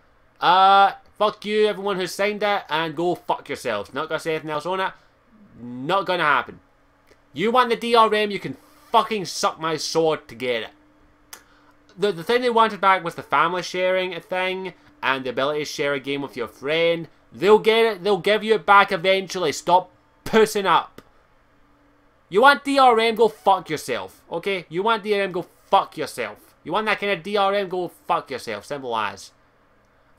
Fuck you, everyone who signed it, and go fuck yourselves. Not gonna say anything else on it. Not gonna happen. You want the DRM, you can fucking suck my sword to get it. The thing they wanted back was the family sharing thing, and the ability to share a game with your friend. They'll get it, they'll give you it back eventually. Stop pussing up. You want DRM, go fuck yourself. Okay? You want DRM, go fuck yourself. You want that kind of DRM, go fuck yourself. Simple as.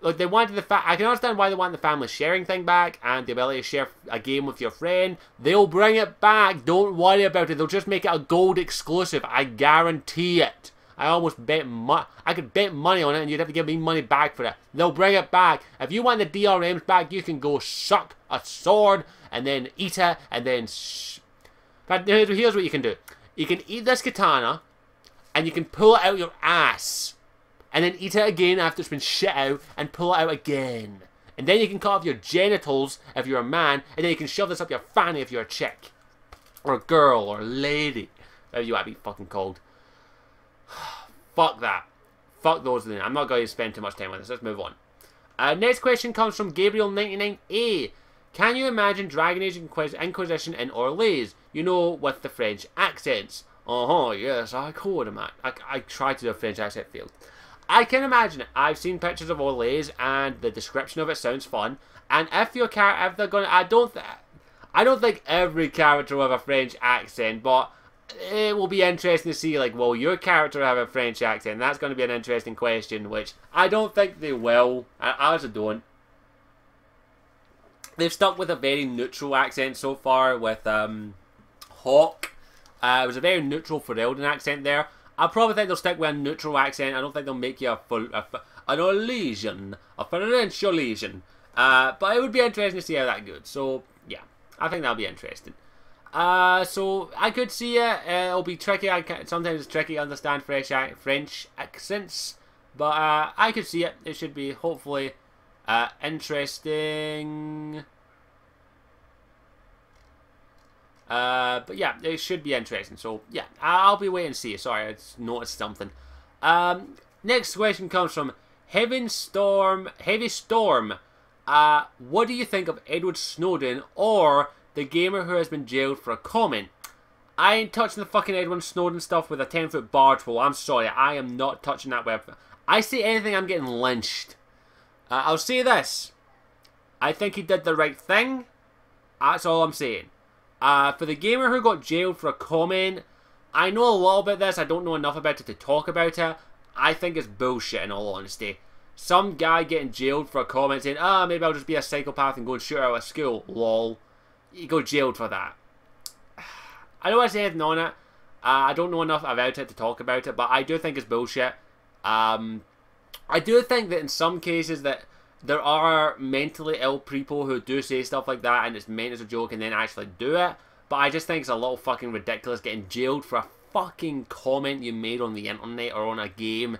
Look, they wanted I can understand why they want the family sharing thing back and the ability to share a game with your friend. They'll bring it back. Don't worry about it. They'll just make it a gold exclusive. I guarantee it. I almost bet I could bet money on it and you'd have to give me money back for it. They'll bring it back. If you want the DRMs back, you can go suck a sword and then eat it and then But here's what you can do. You can eat this katana and you can pull it out your ass. And then eat it again after it's been shit out and pull it out again. And then you can cut off your genitals if you're a man. And then you can shove this up your fanny if you're a chick. Or a girl or a lady. Whatever you want to be fucking called. Fuck that. Fuck those things. I'm not going to spend too much time on this. Let's move on. Next question comes from Gabriel99A. Can you imagine Dragon Age Inquisition in Orlais? You know, with the French accents. Yes, I could imagine. I tried to do a French accent, failed. I can imagine it. I've seen pictures of Orlais and the description of it sounds fun. And if they're going, I don't think every character will have a French accent, but it will be interesting to see. Like, will your character have a French accent? That's going to be an interesting question, which I don't think they will. I also don't. They've stuck with a very neutral accent so far with Hawk. It was a very neutral Ferelden accent there. I probably think they'll stick with a neutral accent. I don't think they'll make you an Orlesian, a French Orlesian. But it would be interesting to see how that goes. So, yeah, I think that'll be interesting. So, I could see it. It'll be tricky. Sometimes it's tricky to understand French accents. But I could see it. It should be, hopefully, interesting. But yeah, it should be interesting. So yeah, I'll be waiting to see. Sorry, I just noticed something. Next question comes from Heavy Storm. What do you think of Edward Snowden or the gamer who has been jailed for a comment? I ain't touching the fucking Edward Snowden stuff with a 10-foot barge pole. I'm sorry, I am not touching that web. I say anything, I'm getting lynched. I'll say this. I think he did the right thing. That's all I'm saying. For the gamer who got jailed for a comment, I know a lot about this. I don't know enough about it to talk about it. I think it's bullshit, in all honesty. Some guy getting jailed for a comment saying, maybe I'll just be a psychopath and go and shoot out of school. Lol. You go jailed for that. I don't want to say anything on it. I don't know enough about it to talk about it, but I do think it's bullshit. I do think that in some cases that there are mentally ill people who do say stuff like that and it's meant as a joke and then actually do it. But I just think it's a little fucking ridiculous getting jailed for a fucking comment you made on the internet or on a game.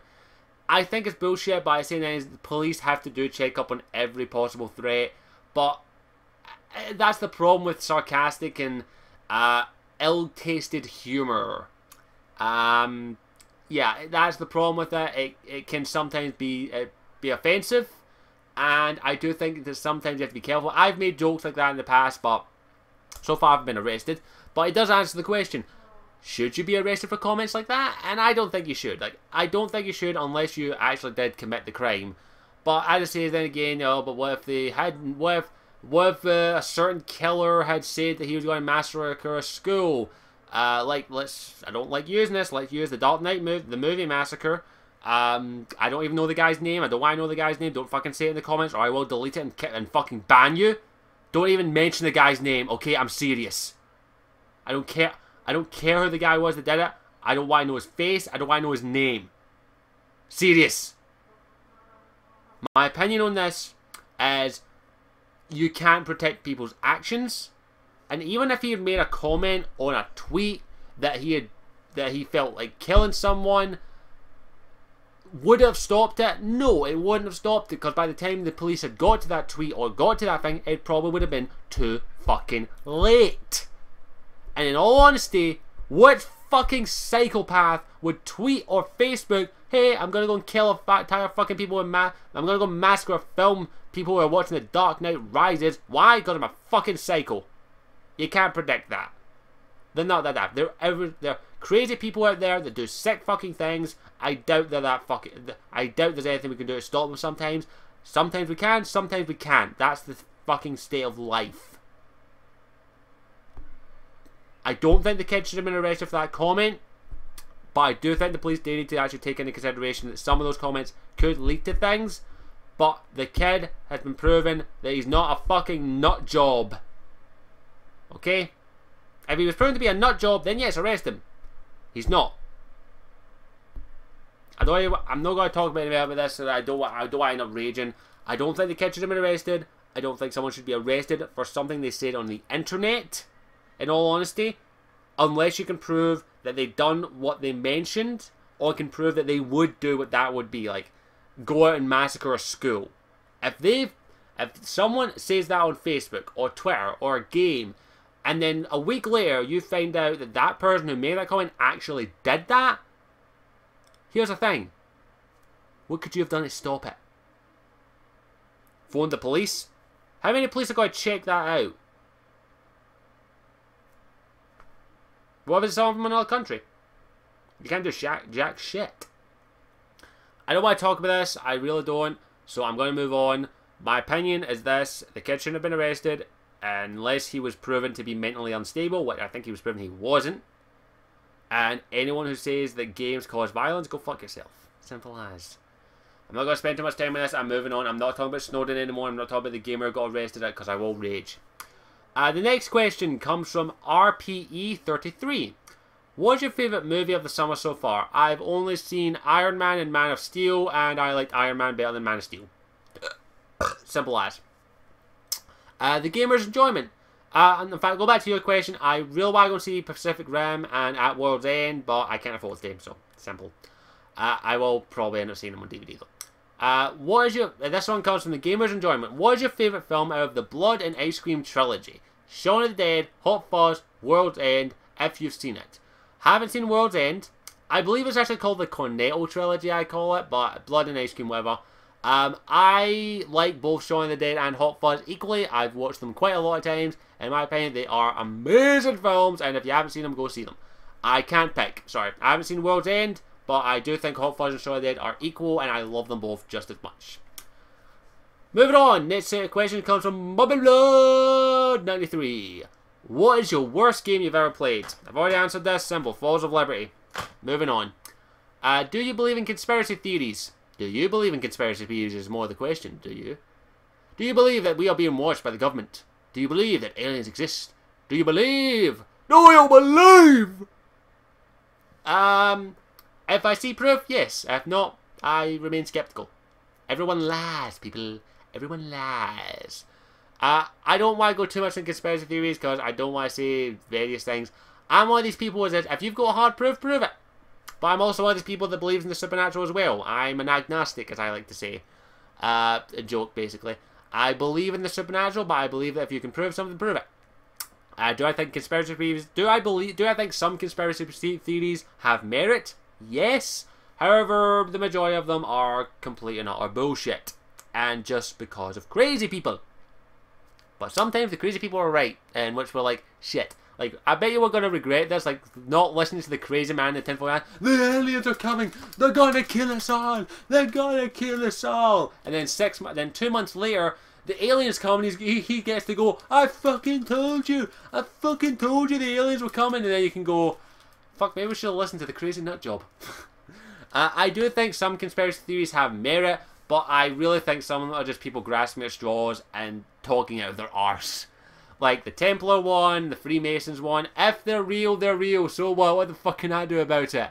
I think it's bullshit, but I say that the police have to do check up on every possible threat. But that's the problem with sarcastic and ill-tasted humour. Yeah, that's the problem with it. It can sometimes be offensive, and I do think that sometimes you have to be careful. I've made jokes like that in the past, but so far I've been arrested. But it does answer the question: should you be arrested for comments like that? And I don't think you should. Like, I don't think you should unless you actually did commit the crime. But as I say, then again, you know, but what if they had? What if a certain killer had said that he was going to massacre a school? I don't like using this. Let's use the Dark Knight the movie Massacre. I don't even know the guy's name. I don't want to know the guy's name. Don't fucking say it in the comments or I will delete it and fucking ban you. Don't even mention the guy's name, okay? I'm serious. I don't care. I don't care who the guy was that did it. I don't want to know his face. I don't want to know his name. Serious. My opinion on this is you can't protect people's actions. And even if he had made a comment on a tweet that he felt like killing someone, would it have stopped it? No, it wouldn't have stopped it, because by the time the police had got to that tweet or got to that thing, it probably would have been too fucking late. And in all honesty, what fucking psychopath would tweet or Facebook, hey, I'm gonna go and kill a entire fucking people I'm gonna go massacre film people who are watching The Dark Knight Rises. Why? Because I'm a fucking psycho. You can't predict that. They're not that. They're crazy people out there that do sick fucking things. I doubt they're that fucking. I doubt there's anything we can do to stop them sometimes. Sometimes we can, sometimes we can't. That's the fucking state of life. I don't think the kid should have been arrested for that comment. But I do think the police do need to actually take into consideration that some of those comments could lead to things. But the kid has been proven that he's not a fucking nut job. Okay? If he was proven to be a nut job, then yes, arrest him. He's not. I'm not going to talk about this, so I don't want to end up raging. I don't think the kid should have been arrested. I don't think someone should be arrested for something they said on the internet, in all honesty. Unless you can prove that they've done what they mentioned, or can prove that they would do what that would be, like go out and massacre a school. If someone says that on Facebook or Twitter or a game, and then a week later you find out that that person who made that comment actually did that, here's the thing. What could you have done to stop it? Phone the police? How many police are going to check that out? What if it's someone from another country? You can't do jack shit. I don't want to talk about this. I really don't. So I'm going to move on. My opinion is this. The kid shouldn't have been arrested unless he was proven to be mentally unstable, which I think he was proven he wasn't. And anyone who says that games cause violence, go fuck yourself. Simple as. I'm not going to spend too much time on this. I'm moving on. I'm not talking about Snowden anymore. I'm not talking about the gamer who got arrested because I will rage. The next question comes from RPE33. What's your favourite movie of the summer so far? I've only seen Iron Man and Man of Steel, and I liked Iron Man better than Man of Steel. Simple as. The gamer's enjoyment. And in fact, go back to your question. I really want to go see Pacific Rim and At World's End, but I can't afford them, so simple. I will probably end up seeing them on DVD though. This one comes from the gamer's enjoyment. What is your favourite film out of the Blood and Ice Cream trilogy? Shaun of the Dead, Hot Fuzz, World's End, if you've seen it. Haven't seen World's End. I believe it's actually called the Cornetto trilogy, I call it, but Blood and Ice Cream, whatever. I like both Shaun of the Dead and Hot Fuzz equally. I've watched them quite a lot of times. In my opinion, they are amazing films, and if you haven't seen them, go see them. I can't pick. Sorry, I haven't seen World's End, but I do think Hot Fuzz and Shaun of the Dead are equal, and I love them both just as much. Moving on, next question comes from Mobbyblood93. What is your worst game you've ever played? I've already answered this. Simple. Falls of Liberty. Moving on. Do you believe in conspiracy theories? Do you believe in conspiracy theories is more the question, do you? Do you believe that we are being watched by the government? Do you believe that aliens exist? Do you believe? Do you believe? If I see proof, yes. If not, I remain skeptical. Everyone lies, people. Everyone lies. I don't want to go too much in conspiracy theories because I don't want to say various things. I'm one of these people who says, if you've got hard proof, prove it. But I'm also one of these people that believes in the supernatural as well. I'm an agnostic, as I like to say. A joke, basically. I believe in the supernatural, but I believe that if you can prove something, prove it. Do I think conspiracy theories... Do I think some conspiracy theories have merit? Yes. However, the majority of them are complete and utter bullshit. And just because of crazy people. But sometimes the crazy people are right, and which we're like, shit. Like, I bet you we're going to regret this, like, not listening to the crazy man in the tinfoil hat. The aliens are coming! They're going to kill us all! They're going to kill us all! And then 2 months later, the aliens come and he gets to go, I fucking told you! I fucking told you the aliens were coming! And then you can go, fuck, maybe we should have listened to the crazy nut job. I do think some conspiracy theories have merit, but I really think some of them are just people grasping at straws and talking out of their arse. Like the Templar one, the Freemasons one. If they're real, they're real. So what? What the fuck can I do about it?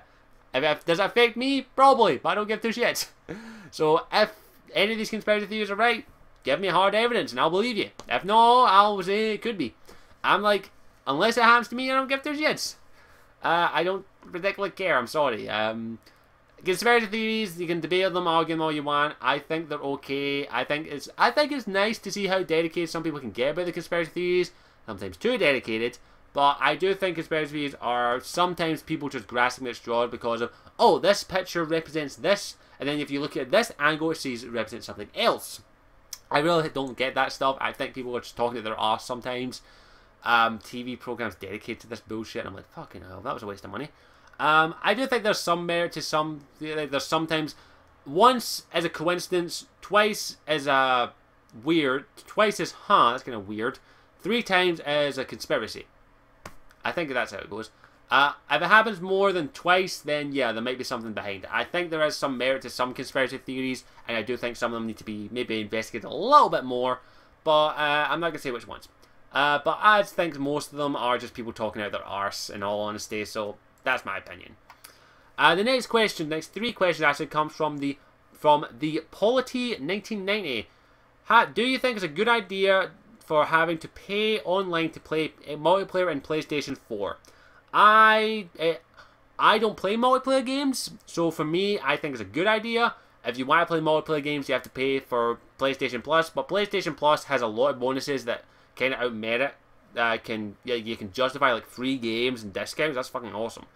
Does it affect me? Probably, but I don't give two shits. So if any of these conspiracy theories are right, give me hard evidence and I'll believe you. If not, I'll say it could be. I'm like, unless it happens to me, I don't give two shits. I don't particularly care. I'm sorry. Conspiracy theories, you can debate them, argue them all you want. I think they're okay. I think it's nice to see how dedicated some people can get about the conspiracy theories. Sometimes too dedicated. But I do think conspiracy theories are sometimes people just grasping at straws because of, oh, this picture represents this. And then if you look at this angle, it represents something else. I really don't get that stuff. I think people are just talking to their arse sometimes. TV programs dedicated to this bullshit. And I'm like, fucking hell, that was a waste of money. I do think there's some merit to some. There's sometimes once as a coincidence, twice as a weird, twice as that's kind of weird, 3 times as a conspiracy. I think that's how it goes. If it happens more than twice, then yeah, there might be something behind it. I think there is some merit to some conspiracy theories, and I do think some of them need to be maybe investigated a little bit more. But I'm not gonna say which ones. But I think most of them are just people talking out their arse, in all honesty. So. That's my opinion. The next 3 questions actually comes from the Polity 1990. Do you think it's a good idea for having to pay online to play multiplayer in PlayStation 4? I don't play multiplayer games, so for me, I think it's a good idea. If you want to play multiplayer games, you have to pay for PlayStation Plus, but PlayStation Plus has a lot of bonuses that kind of outmerit. You can justify like free games and discounts. That's fucking awesome.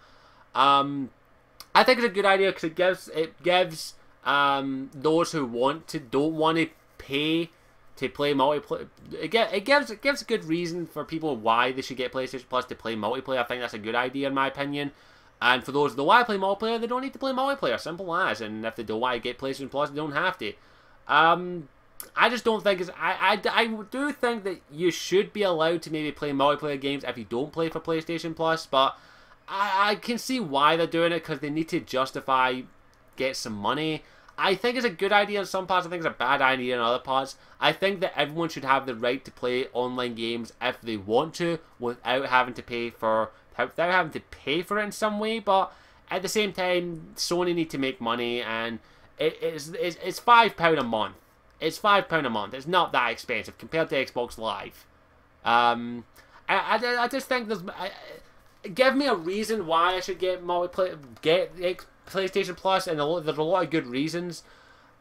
I think it's a good idea because it gives those who don't want to pay to play multiplayer. It gives a good reason for people why they should get PlayStation Plus to play multiplayer. I think that's a good idea in my opinion. And for those that want to play multiplayer, they don't need to play multiplayer. Simple as. And if they don't want to get PlayStation Plus, they don't have to. I just don't think I do think that you should be allowed to maybe play multiplayer games if you don't play for PlayStation Plus, but I can see why they're doing it because they need to justify, get some money. I think it's a good idea in some parts. I think it's a bad idea in other parts. I think that everyone should have the right to play online games if they want to, without having to pay for it in some way. But at the same time, Sony need to make money, and it's £5 a month. It's £5 a month. It's not that expensive compared to Xbox Live. I just think there's. Give me a reason why I should get PlayStation Plus, and there's a lot of good reasons.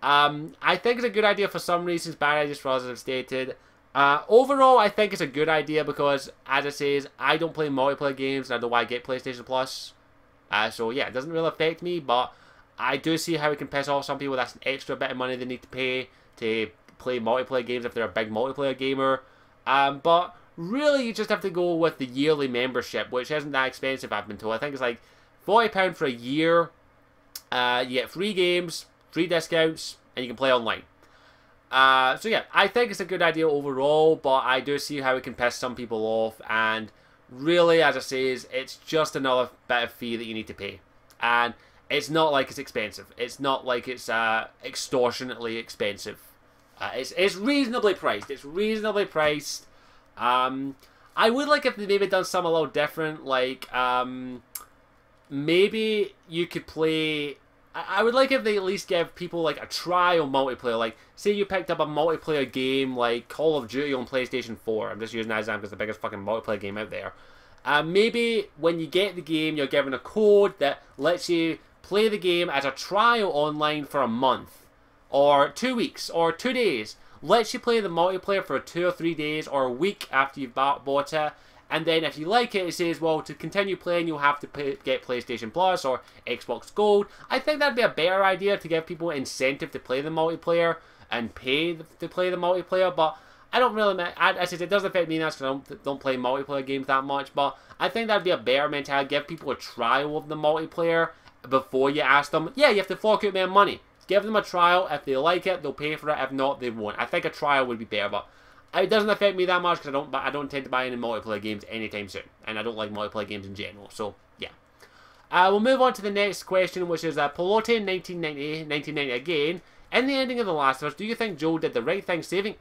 I think it's a good idea for some reasons, bad ideas for others, as I've stated. Overall, I think it's a good idea because, as I say, I don't play multiplayer games, and I don't want to get PlayStation Plus. So yeah, it doesn't really affect me, but I do see how it can piss off some people. That's an extra bit of money they need to pay to play multiplayer games if they're a big multiplayer gamer. But really, you just have to go with the yearly membership, which isn't that expensive, I've been told. I think it's like £40 for a year. You get free games, free discounts, and you can play online. So yeah, I think it's a good idea overall, but I do see how it can piss some people off. And really, as I say, it's just another bit of fee that you need to pay. And it's not like it's expensive. It's not like it's extortionately expensive. It's reasonably priced. It's reasonably priced. I would like if they maybe done something a little different. Like maybe you could play I would like if they at least give people like a trial multiplayer. Like, say you picked up a multiplayer game like Call of Duty on PlayStation 4. I'm just using that example because it's the biggest fucking multiplayer game out there. Maybe when you get the game, you're given a code that lets you play the game as a trial online for a month, or 2 weeks, or 2 days. Lets you play the multiplayer for 2 or 3 days, or a week after you've bought it. And then if you like it, it says, well, to continue playing, you'll have to get PlayStation Plus or Xbox Gold. I think that'd be a better idea to give people incentive to play the multiplayer and pay to play the multiplayer. But I don't really, I said it doesn't affect me because I don't play multiplayer games that much. But I think that'd be a better mentality. Give people a trial of the multiplayer before you ask them, yeah, you have to fork out their money. Give them a trial. If they like it, they'll pay for it. If not, they won't. I think a trial would be better, but it doesn't affect me that much because I don't tend to buy any multiplayer games anytime soon, and I don't like multiplayer games in general. So yeah, we'll move on to the next question, which is Pelote 1990 again. In the ending of The Last of Us, do you think Joel did the right thing saving?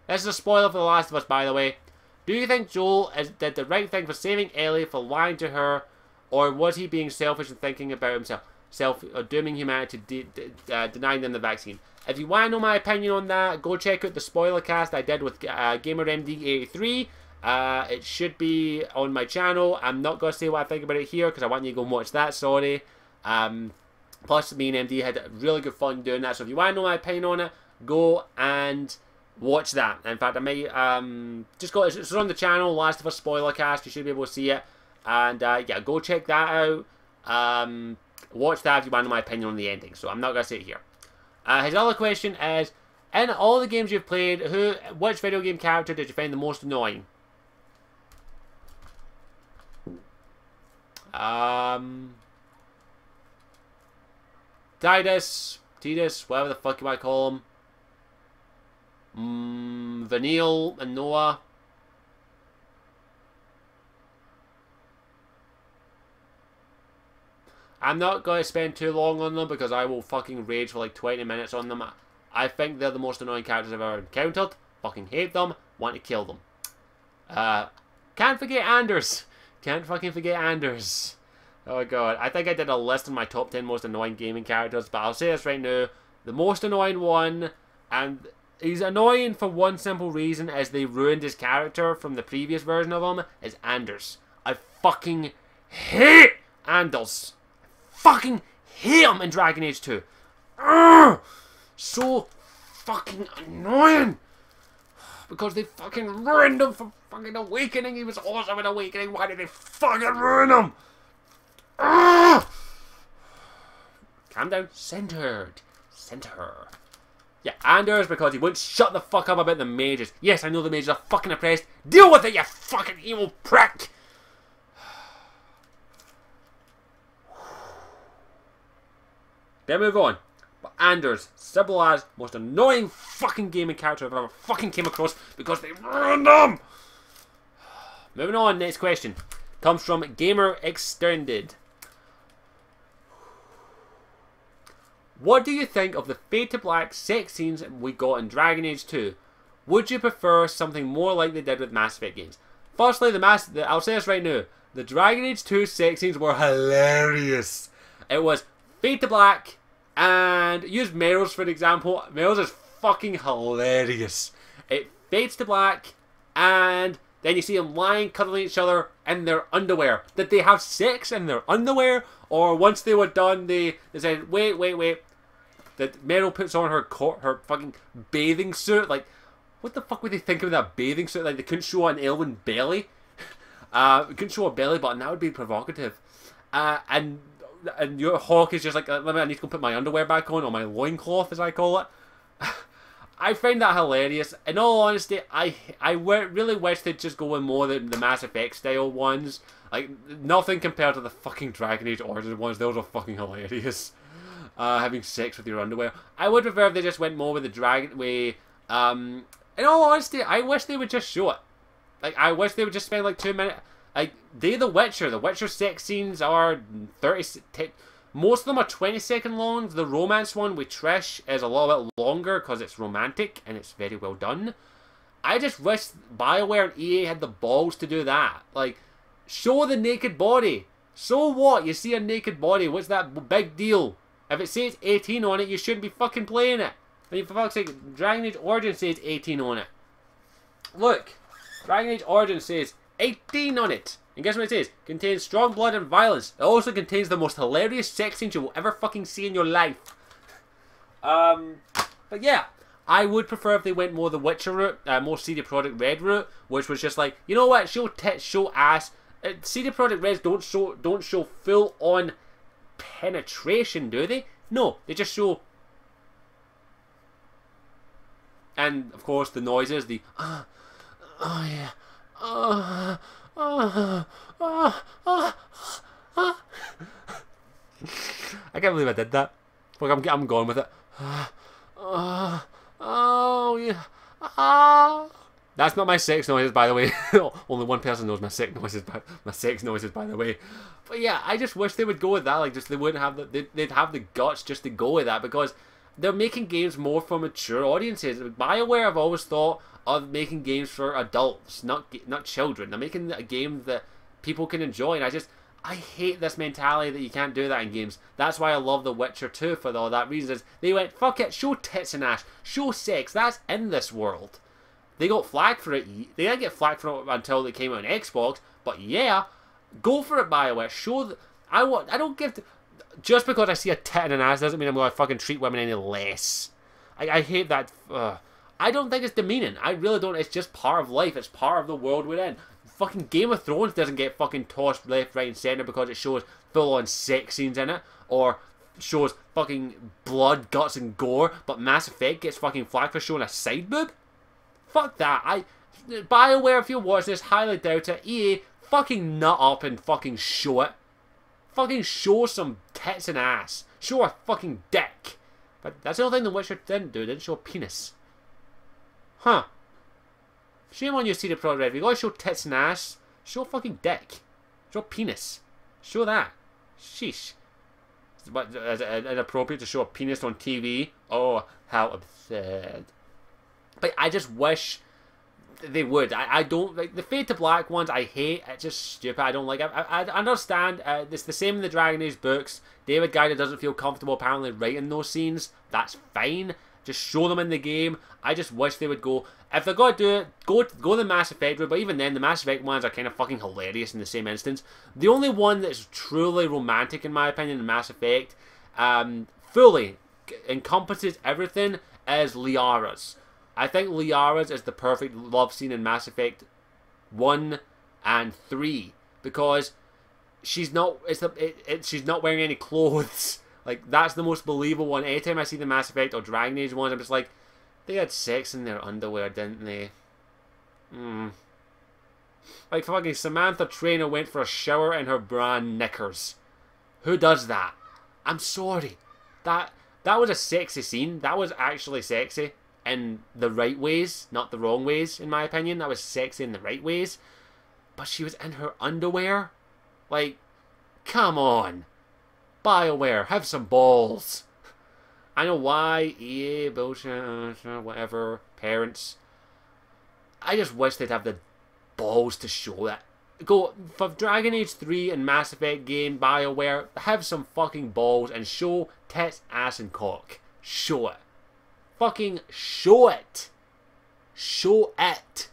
This is a spoiler for The Last of Us, by the way. Do you think Joel did the right thing for saving Ellie, for lying to her, or was he being selfish and thinking about himself? Dooming humanity, denying them the vaccine. If you want to know my opinion on that, go check out the spoiler cast I did with GamerMD83. It should be on my channel. I'm not going to say what I think about it here because I want you to go and watch that, sorry. Plus, me and MD had really good fun doing that. So if you want to know my opinion on it, go and watch that. In fact, I may just go, it's on the channel, Last of Us spoiler cast. You should be able to see it. And yeah, go check that out. Watch that if you want to know my opinion on the ending. So I'm not going to say it here. His other question is, in all the games you've played, which video game character did you find the most annoying? Tidus, whatever the fuck you might call him. Vanille and Noah. I'm not going to spend too long on them because I will fucking rage for like 20 minutes on them. I think they're the most annoying characters I've ever encountered. Fucking hate them. Want to kill them. Can't forget Anders. Can't fucking forget Anders. Oh god. I think I did a list of my top 10 most annoying gaming characters, but I'll say this right now. The most annoying one, and he's annoying for one simple reason, is they ruined his character from the previous version of him, is Anders. I fucking hate Anders. Fucking hate him in Dragon Age 2. Urgh! So fucking annoying. Because they fucking ruined him for fucking Awakening. He was awesome in Awakening. Why did they fucking ruin him? Urgh! Calm down. Centered. Center. Yeah, Anders, because he wouldn't shut the fuck up about the mages. Yes, I know the mages are fucking oppressed. Deal with it, you fucking evil prick. Then move on. But Anders, simple as, most annoying fucking gaming character I've ever fucking came across because they ruined them. Moving on, next question. Comes from Gamer Extended. What do you think of the Fade to Black sex scenes we got in Dragon Age 2? Would you prefer something more like they did with Mass Effect games? Firstly, I'll say this right now. The Dragon Age 2 sex scenes were hilarious. It was Fade to Black, and use Meryl's for an example. Meryl's is fucking hilarious. It fades to black, and then you see them lying, cuddling each other in their underwear. Did they have sex in their underwear? Or once they were done, they said, wait. That Meryl puts on her fucking bathing suit. Like, what the fuck were they thinking of that bathing suit? Like, they couldn't show an elven belly. Couldn't show a belly button. That would be provocative. And your Hawk is just like, I need to go put my underwear back on, or my loincloth as I call it. I find that hilarious. In all honesty, I really wish they'd just go with more the Mass Effect style ones. Like, nothing compared to the fucking Dragon Age Origins ones. Those are fucking hilarious. Having sex with your underwear. I would prefer if they just went more with the Dragon way. In all honesty, I wish they would just show it. Like, I wish they would just spend like 2 minutes. Like, The Witcher sex scenes are 30... Most of them are 20-second long. The romance one with Trish is a little bit longer because it's romantic and it's very well done. I just wish BioWare and EA had the balls to do that. Like, show the naked body. So what? You see a naked body, what's that big deal? If it says 18 on it, you shouldn't be fucking playing it. I mean, for fuck's sake, Dragon Age Origins says 18 on it. Look, Dragon Age Origins says 18 on it. And guess what it says? Contains strong blood and violence. It also contains the most hilarious sex scenes you will ever fucking see in your life. But yeah, I would prefer if they went more the Witcher route, more CD Projekt Red route, which was just like, you know what, show tits, show ass. CD Projekt Reds don't show full on penetration, do they? No, they just show. And of course the noises, the oh yeah, I can't believe I did that. Look, I'm going with it. Oh yeah. That's not my sex noises, by the way. Only one person knows my sex noises, by the way. But yeah, I just wish they would go with that. Like, just they wouldn't have they'd have the guts just to go with that, because they're making games more for mature audiences. BioWare, I've always thought of making games for adults, not children. They're making a game that people can enjoy, and I hate this mentality that you can't do that in games. That's why I love The Witcher 2 for all that reason. Is they went, fuck it, show tits and ass, show sex, that's in this world. They got flagged for it. They didn't get flagged for it until they came out on Xbox, but yeah, go for it, BioWare. Show I don't give just because I see a tit and an ass doesn't mean I'm going to fucking treat women any less. I hate that. I don't think it's demeaning. I really don't. It's just part of life. It's part of the world we're in. Fucking Game of Thrones doesn't get fucking tossed left, right, and centre because it shows full-on sex scenes in it, or shows fucking blood, guts, and gore. But Mass Effect gets fucking flagged for showing a side boob. Fuck that. BioWare, if you watch this, highly doubt it. EA, fucking nut up and fucking show it. Fucking show some tits and ass. Show a fucking dick. But that's the only thing The Witcher didn't do. It didn't show a penis. Huh. Shame on you, CD Projekt Red. You gotta show tits and ass. Show a fucking dick. Show a penis. Show that. Sheesh. But is it inappropriate to show a penis on TV? Oh, how absurd. But I just wish they would. I don't like the Fade to Black ones. I hate. It's just stupid. I don't like it. I understand. It's the same in the Dragon Age books. David Guyton doesn't feel comfortable apparently writing those scenes. That's fine. Just show them in the game. I just wish they would go. If they're going to do it, go the Mass Effect route. But even then, the Mass Effect ones are kind of fucking hilarious in the same instance. The only one that's truly romantic, in my opinion, in Mass Effect, fully encompasses everything, is Liara's. I think Liara's is the perfect love scene in Mass Effect 1 and 3, because she's not she's not wearing any clothes. Like, that's the most believable one. Anytime I see the Mass Effect or Dragon Age ones, I'm just like, they had sex in their underwear, didn't they? Like, fucking Samantha Trainer went for a shower in her brand knickers. Who does that? I'm sorry. That was a sexy scene. That was actually sexy. In the right ways, not the wrong ways, in my opinion. That was sexy in the right ways. But she was in her underwear? Like, come on. BioWare, have some balls. I know why, EA, bullshit, whatever, parents. I just wish they'd have the balls to show that. Go, for Dragon Age 3 and Mass Effect game, BioWare, have some fucking balls and show tits, ass, and cock. Show it. Fucking show it. Show it.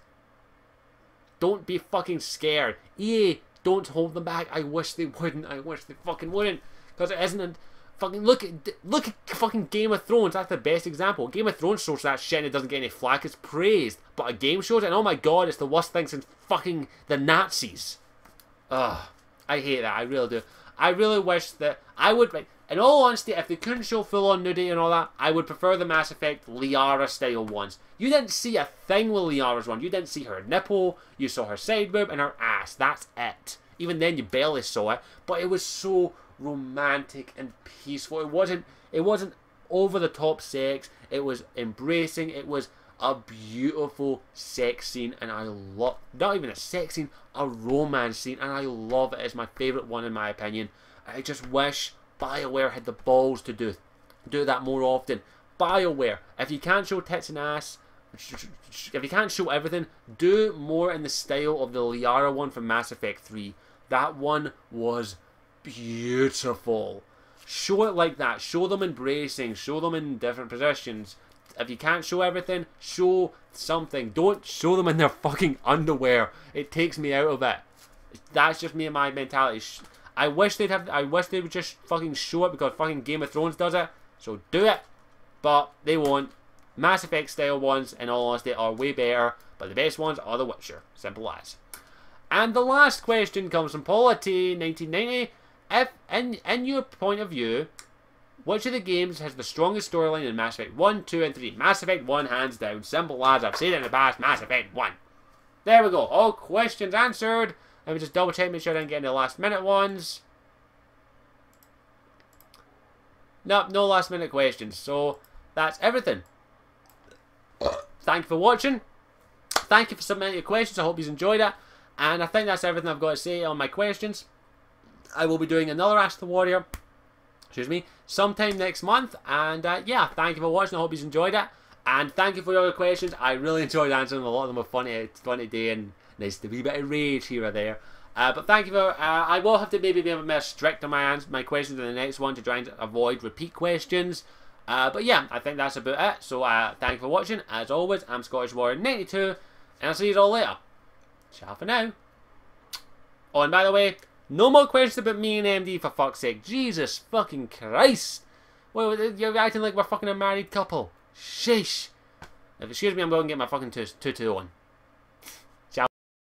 Don't be fucking scared. EA, don't hold them back. I wish they wouldn't. I wish they fucking wouldn't. Because it isn't. Fucking look at fucking Game of Thrones. That's the best example. Game of Thrones shows that shit and it doesn't get any flack. It's praised. But a game shows it, and oh my god, it's the worst thing since fucking the Nazis. Ugh. I hate that. I really do. I really wish that I would, like, in all honesty, if they couldn't show full-on nudity and all that, I would prefer the Mass Effect Liara-style ones. You didn't see a thing with Liara's one. You didn't see her nipple, you saw her side boob, and her ass. That's it. Even then, you barely saw it, but it was so romantic and peaceful. It wasn't over-the-top sex. It was embracing. It was a beautiful sex scene, and I love, not even a sex scene, a romance scene, and I love it. It's my favourite one in my opinion. I just wish BioWare had the balls to do that more often. BioWare, if you can't show tits and ass, if you can't show everything, do more in the style of the Liara one from Mass Effect 3. That one was beautiful. Show it like that. Show them embracing. Show them in different positions. If you can't show everything, show something. Don't show them in their fucking underwear. It takes me out of it. That's just me and my mentality. I wish they would just fucking show it because fucking Game of Thrones does it. So do it. But they won't. Mass Effect style ones, in all honesty, are way better. But the best ones are The Witcher. Simple as. And the last question comes from Paula T, 1990. If, in your point of view, which of the games has the strongest storyline in Mass Effect 1, 2, and 3? Mass Effect 1, hands down. Simple as. I've said it in the past. Mass Effect 1. There we go. All questions answered. Let me just double check, make sure I didn't get any last minute ones. Nope, no last minute questions. So, that's everything. Thank you for watching. Thank you for submitting your questions. I hope you enjoyed it. And I think that's everything I've got to say on my questions. I will be doing another Ask the Warrior, excuse me, sometime next month. And yeah, thank you for watching. I hope you enjoyed it. And thank you for all your questions. I really enjoyed answering them. A lot of them were funny. It's funny day and nice to be a bit of rage here or there. But thank you for. I will have to maybe be a bit more strict on my questions in the next one to try and avoid repeat questions. But yeah, I think that's about it. So thank you for watching. As always, I'm Scottish Warrior 92, and I'll see you all later. Ciao for now. Oh, and by the way, no more questions about me and MD for fuck's sake. Jesus fucking Christ. Well, you're acting like we're fucking a married couple. Sheesh. If excuse me, I'm going to get my fucking tutu on.